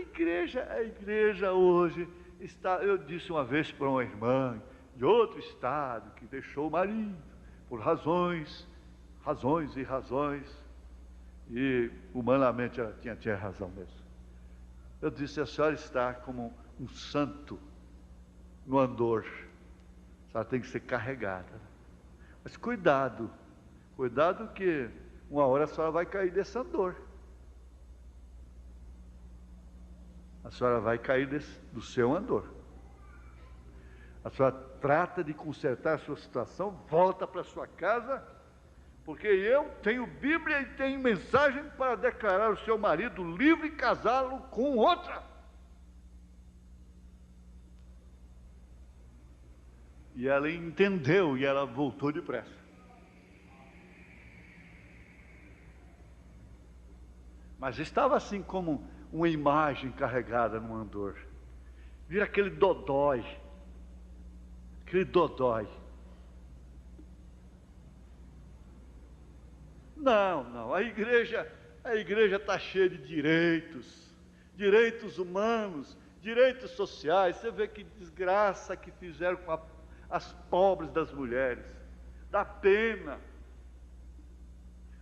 igreja hoje está. Eu disse uma vez para uma irmã de outro estado que deixou o marido por razões, e humanamente ela tinha razão mesmo. Eu disse: a senhora está como um santo no andor, a senhora tem que ser carregada. Mas cuidado que uma hora a senhora vai cair desse andor. A senhora vai cair do seu andor. A senhora trata de consertar a sua situação, volta para sua casa, porque eu tenho Bíblia e tenho mensagem para declarar o seu marido livre e casá-lo com outra. E ela entendeu e ela voltou depressa. Mas estava assim como uma imagem carregada no andor. Vira aquele dodói. Aquele dodói. Não, a igreja está cheia de direitos humanos, direitos sociais. Você vê que desgraça que fizeram com as pobres das mulheres. Dá pena.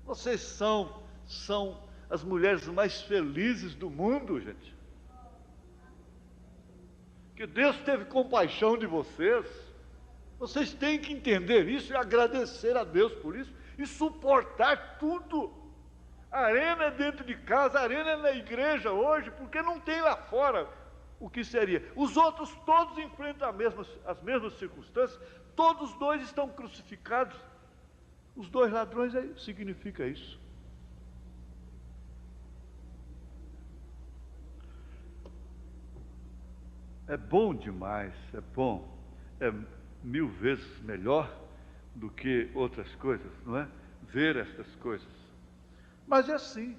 Vocês são as mulheres mais felizes do mundo, gente. Que Deus teve compaixão de vocês. Vocês têm que entender isso e agradecer a Deus por isso e suportar tudo. A arena é dentro de casa, a arena é na igreja hoje, porque não tem lá fora o que seria. Os outros todos enfrentam as mesmas circunstâncias, todos dois estão crucificados. Os dois ladrões significa isso. É bom demais, é bom, é 1000 vezes melhor do que outras coisas, não é? Ver estas coisas. Mas é assim.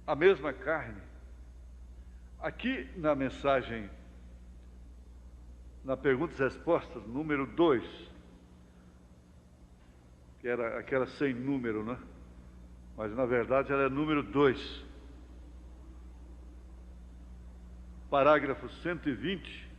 A mesma carne. Aqui na mensagem, na perguntas e respostas, número 2, que era aquela sem número, né? Mas na verdade ela é número 2. Parágrafo 120,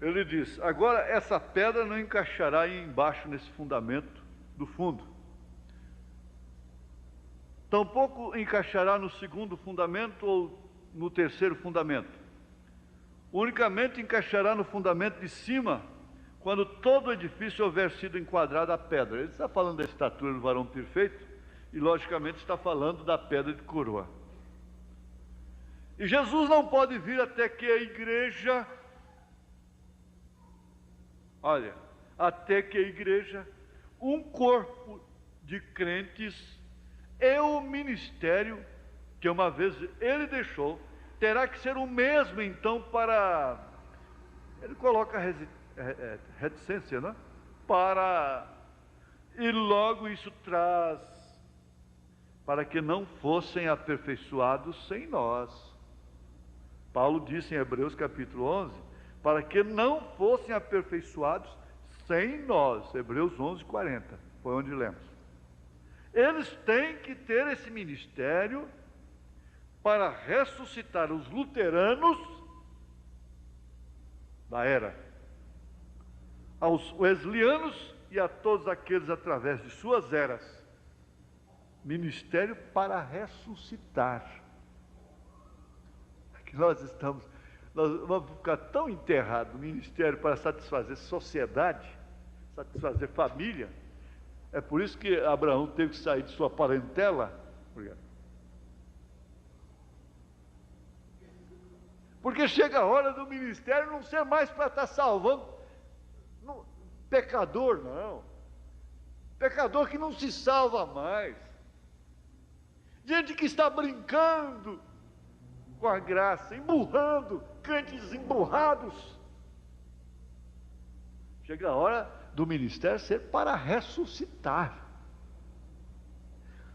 ele diz: agora essa pedra não encaixará aí embaixo nesse fundamento do fundo, tampouco encaixará no segundo fundamento ou no terceiro fundamento, unicamente encaixará no fundamento de cima, quando todo o edifício houver sido enquadrado a pedra. Ele está falando da estatura do varão perfeito e, logicamente, está falando da pedra de coroa. E Jesus não pode vir até que a igreja, um corpo de crentes e o ministério que uma vez ele deixou, terá que ser o mesmo, então, para... Ele coloca reticência, né? E logo isso traz para que não fossem aperfeiçoados sem nós. Paulo disse em Hebreus capítulo 11, para que não fossem aperfeiçoados sem nós. Hebreus 11, 40, foi onde lemos. Eles têm que ter esse ministério para ressuscitar os luteranos da era, aos wesleyanos e a todos aqueles através de suas eras. Ministério para ressuscitar. Aqui nós vamos ficar tão enterrados no ministério para satisfazer sociedade, satisfazer família. É por isso que Abraão teve que sair de sua parentela. Obrigado. Porque chega a hora do ministério não ser mais para estar salvando pecador, não. Pecador que não se salva mais. Gente que está brincando com a graça, emburrando, crentes emburrados. Chega a hora do ministério ser para ressuscitar.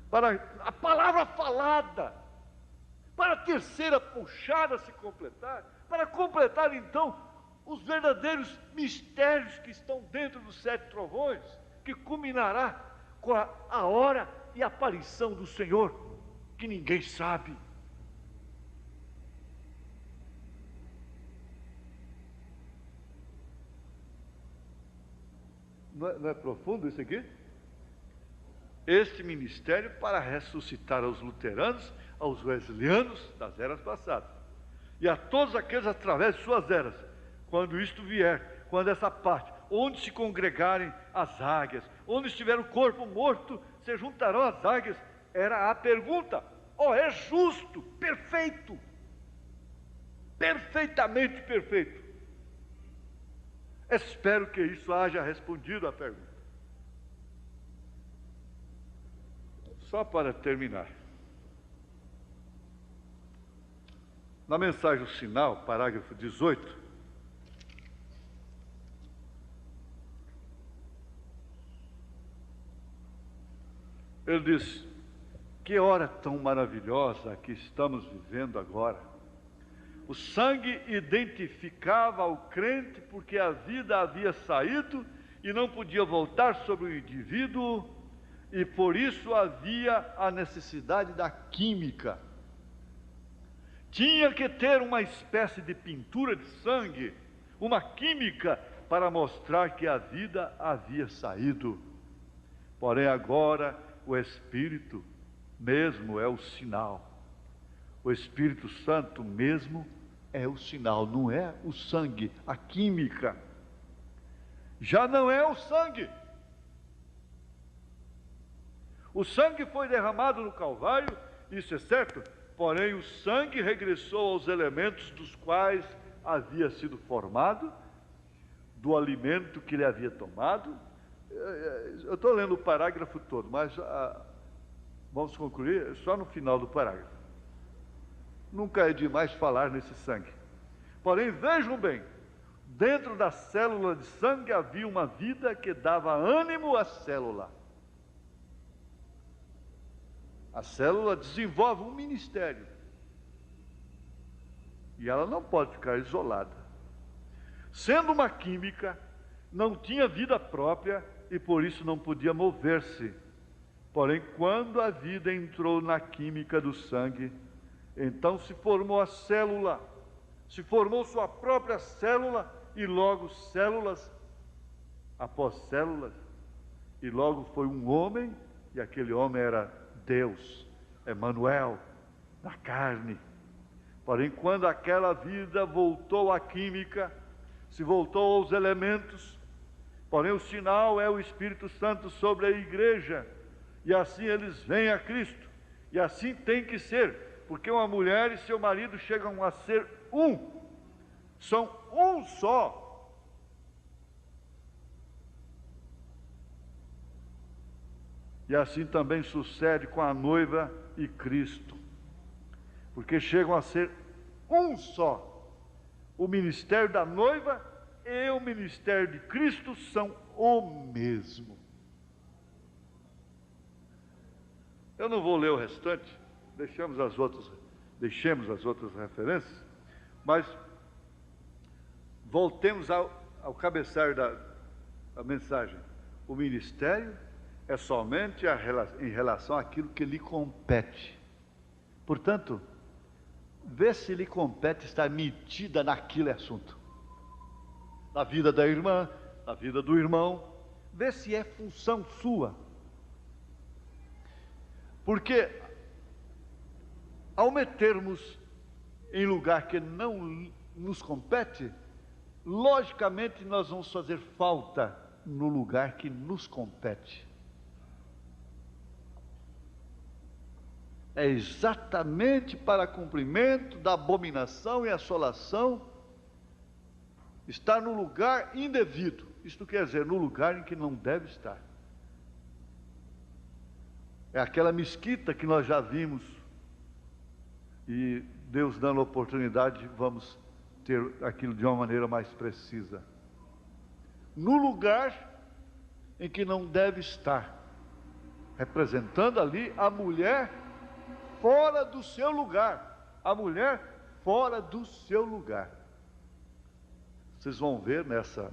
Para a palavra falada, para a terceira puxada se completar, para completar então os verdadeiros mistérios que estão dentro dos 7 trovões, que culminará com a hora e a aparição do Senhor, que ninguém sabe. Não é profundo isso aqui? Este ministério para ressuscitar aos luteranos, aos wesleyanos das eras passadas, e a todos aqueles através de suas eras, quando isto vier, quando essa parte, onde se congregarem as águias. Onde estiver o corpo morto, se juntarão as águias. Era a pergunta. É justo, perfeito, perfeitamente perfeito. Espero que isso haja respondido à pergunta. Só para terminar. Na mensagem sinal, parágrafo 18, ele diz: que hora tão maravilhosa que estamos vivendo agora. O sangue identificava o crente porque a vida havia saído e não podia voltar sobre o indivíduo, e por isso havia a necessidade da química. Tinha que ter uma espécie de pintura de sangue, uma química para mostrar que a vida havia saído. Porém agora o Espírito mesmo é o sinal. O Espírito Santo mesmo é o sinal, não é o sangue, a química. Já não é o sangue. O sangue foi derramado no Calvário, isso é certo, porém o sangue regressou aos elementos dos quais havia sido formado, do alimento que ele havia tomado. Eu estou lendo o parágrafo todo, mas vamos concluir só no final do parágrafo. Nunca é demais falar nesse sangue. Porém, vejam bem, dentro da célula de sangue havia uma vida que dava ânimo à célula. A célula desenvolve um ministério. E ela não pode ficar isolada. Sendo uma química, não tinha vida própria e por isso não podia mover-se. Porém, quando a vida entrou na química do sangue, então se formou a célula, se formou sua própria célula, e logo células após células, e logo foi um homem, e aquele homem era Deus, Emanuel, na carne. Porém, quando aquela vida voltou à química, se voltou aos elementos, porém o sinal é o Espírito Santo sobre a igreja, e assim eles vêm a Cristo, e assim tem que ser, porque uma mulher e seu marido chegam a ser um, são um só. E assim também sucede com a noiva e Cristo, porque chegam a ser um só. O ministério da noiva e o ministério de Cristo são o mesmo. Eu não vou ler o restante, deixemos as outras referências, mas voltemos ao cabeçalho da mensagem. O ministério é somente em relação àquilo que lhe compete. Portanto, vê se lhe compete estar metida naquele assunto. Na vida da irmã, na vida do irmão, vê se é função sua. Porque, ao metermos em lugar que não nos compete, logicamente nós vamos fazer falta no lugar que nos compete. É exatamente para cumprimento da abominação e assolação estar no lugar indevido. Isto quer dizer, no lugar em que não deve estar. É aquela mesquita que nós já vimos, e Deus dando oportunidade, vamos ter aquilo de uma maneira mais precisa. No lugar em que não deve estar, representando ali a mulher fora do seu lugar, a mulher fora do seu lugar. Vocês vão ver nessa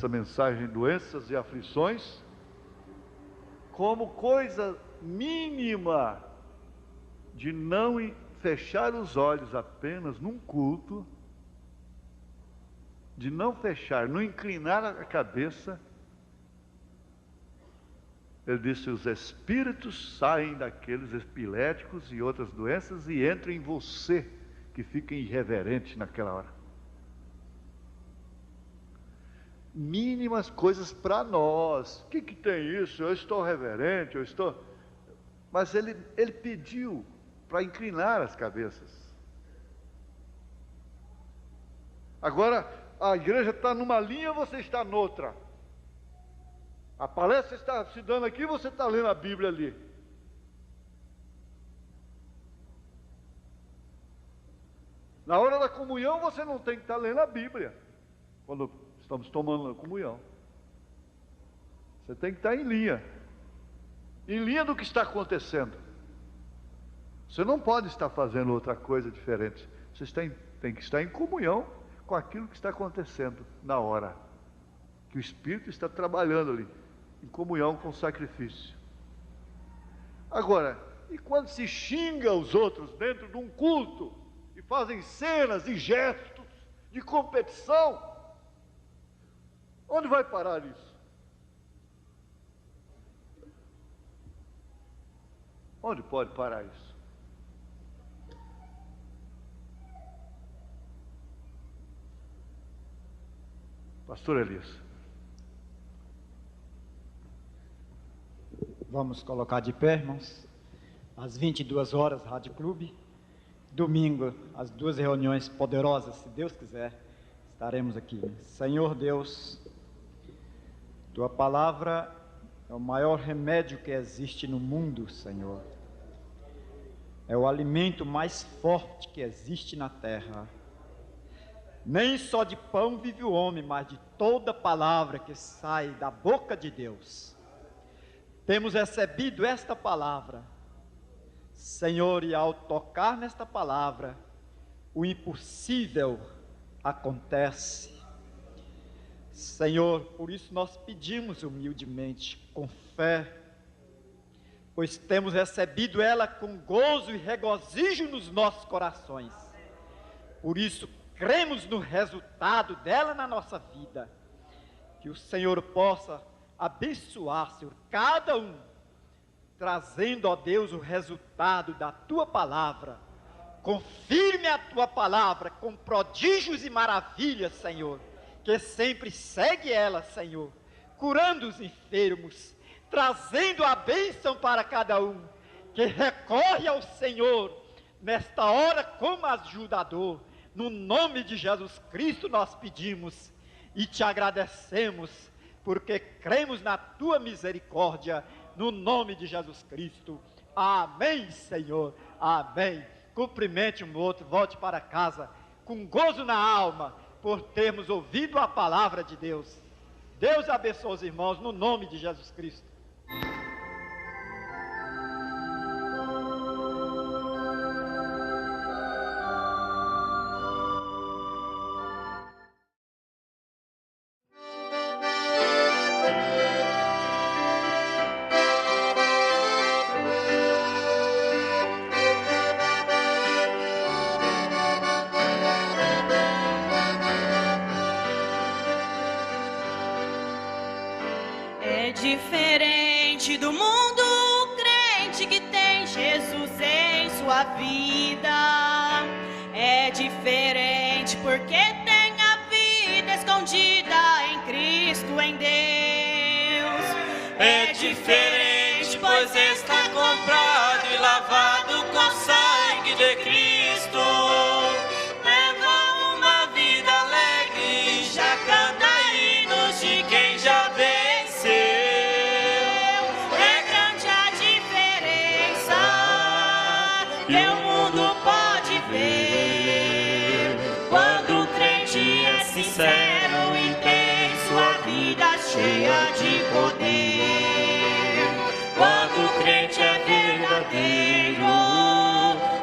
mensagem doenças e aflições, como coisa mínima de não fechar os olhos apenas num culto, de não fechar, não inclinar a cabeça. Ele disse: os espíritos saem daqueles epiléticos e outras doenças e entram em você, que fica irreverente naquela hora. mínimas coisas para nós. O que tem isso? Eu estou reverente, eu estou... Mas ele pediu para inclinar as cabeças. Agora, a igreja está numa linha, você está noutra. A palestra está se dando aqui, você está lendo a Bíblia ali. Na hora da comunhão, você não tem que estar lendo a Bíblia, quando estamos tomando a comunhão. Você tem que estar em linha do que está acontecendo. Você não pode estar fazendo outra coisa diferente. Você tem que estar em comunhão com aquilo que está acontecendo na hora, que o Espírito está trabalhando ali, em comunhão com o sacrifício. Agora, e quando se xinga os outros dentro de um culto, e fazem cenas e gestos de competição, onde vai parar isso? Onde pode parar isso? Pastor Elias. Vamos colocar de pé, irmãos. Às 22 horas, Rádio Clube. Domingo, as 2 reuniões poderosas, se Deus quiser, estaremos aqui. Senhor Deus, Tua palavra é o maior remédio que existe no mundo, Senhor. É o alimento mais forte que existe na terra. Nem só de pão vive o homem, mas de toda palavra que sai da boca de Deus. Temos recebido esta palavra, Senhor, e ao tocar nesta palavra, o impossível acontece. Senhor, por isso nós pedimos humildemente, com fé, pois temos recebido ela com gozo e regozijo nos nossos corações. Por isso, cremos no resultado dela na nossa vida. Que o Senhor possa abençoar, Senhor, cada um, trazendo, ó Deus, o resultado da Tua palavra. Confirme a Tua palavra com prodígios e maravilhas, Senhor, que sempre segue ela, Senhor, curando os enfermos, trazendo a bênção para cada um, que recorre ao Senhor, nesta hora como ajudador. No nome de Jesus Cristo nós pedimos e Te agradecemos, porque cremos na Tua misericórdia, no nome de Jesus Cristo. Amém, Senhor, amém. Cumprimente um outro, volte para casa com gozo na alma, por termos ouvido a palavra de Deus. Deus abençoe os irmãos, no nome de Jesus Cristo. Diferente do mundo, o crente que tem Jesus em sua vida. É diferente porque tem a vida escondida em Cristo, em Deus. É diferente, pois está comprado e lavado com sangue de Cristo. Leva uma vida alegre, já canta hinos de quem já venceu. Sincero e tem sua vida cheia de poder. Quando o crente é verdadeiro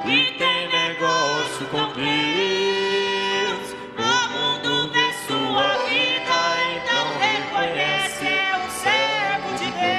e tem negócio com Deus, o mundo vê sua vida, então reconhece o servo de Deus.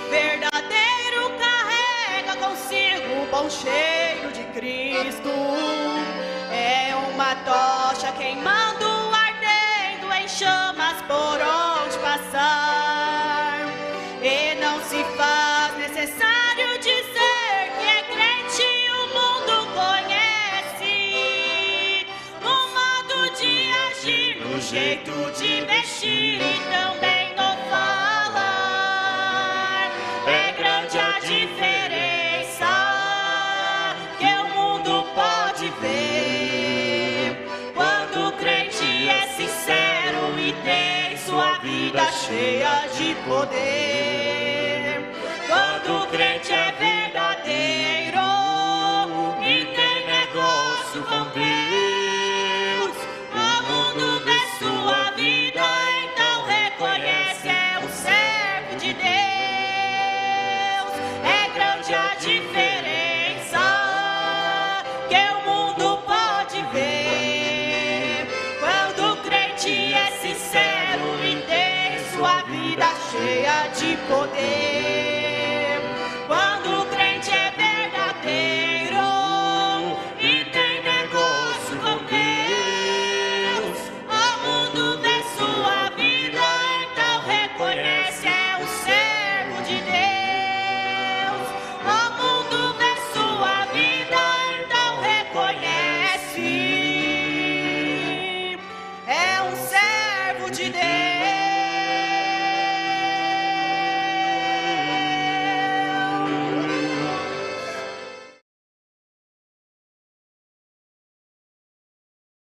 Verdadeiro carrega consigo o bom cheiro de Cristo. É uma tocha queimando, ardendo em chamas por onde passar. E não se faz necessário dizer que é crente, o mundo conhece o modo de agir, o jeito de vestir e também no falar. É grande a diferença que o mundo pode ver quando o crente é sincero e tem sua vida cheia de poder. Quando o crente é verdadeiro e tem negócio com Deus, o mundo vê sua vida, então reconhece, é um servo de Deus. É grande a diferença que o mundo pode ver quando o crente é sincero e tem sua vida cheia de poder.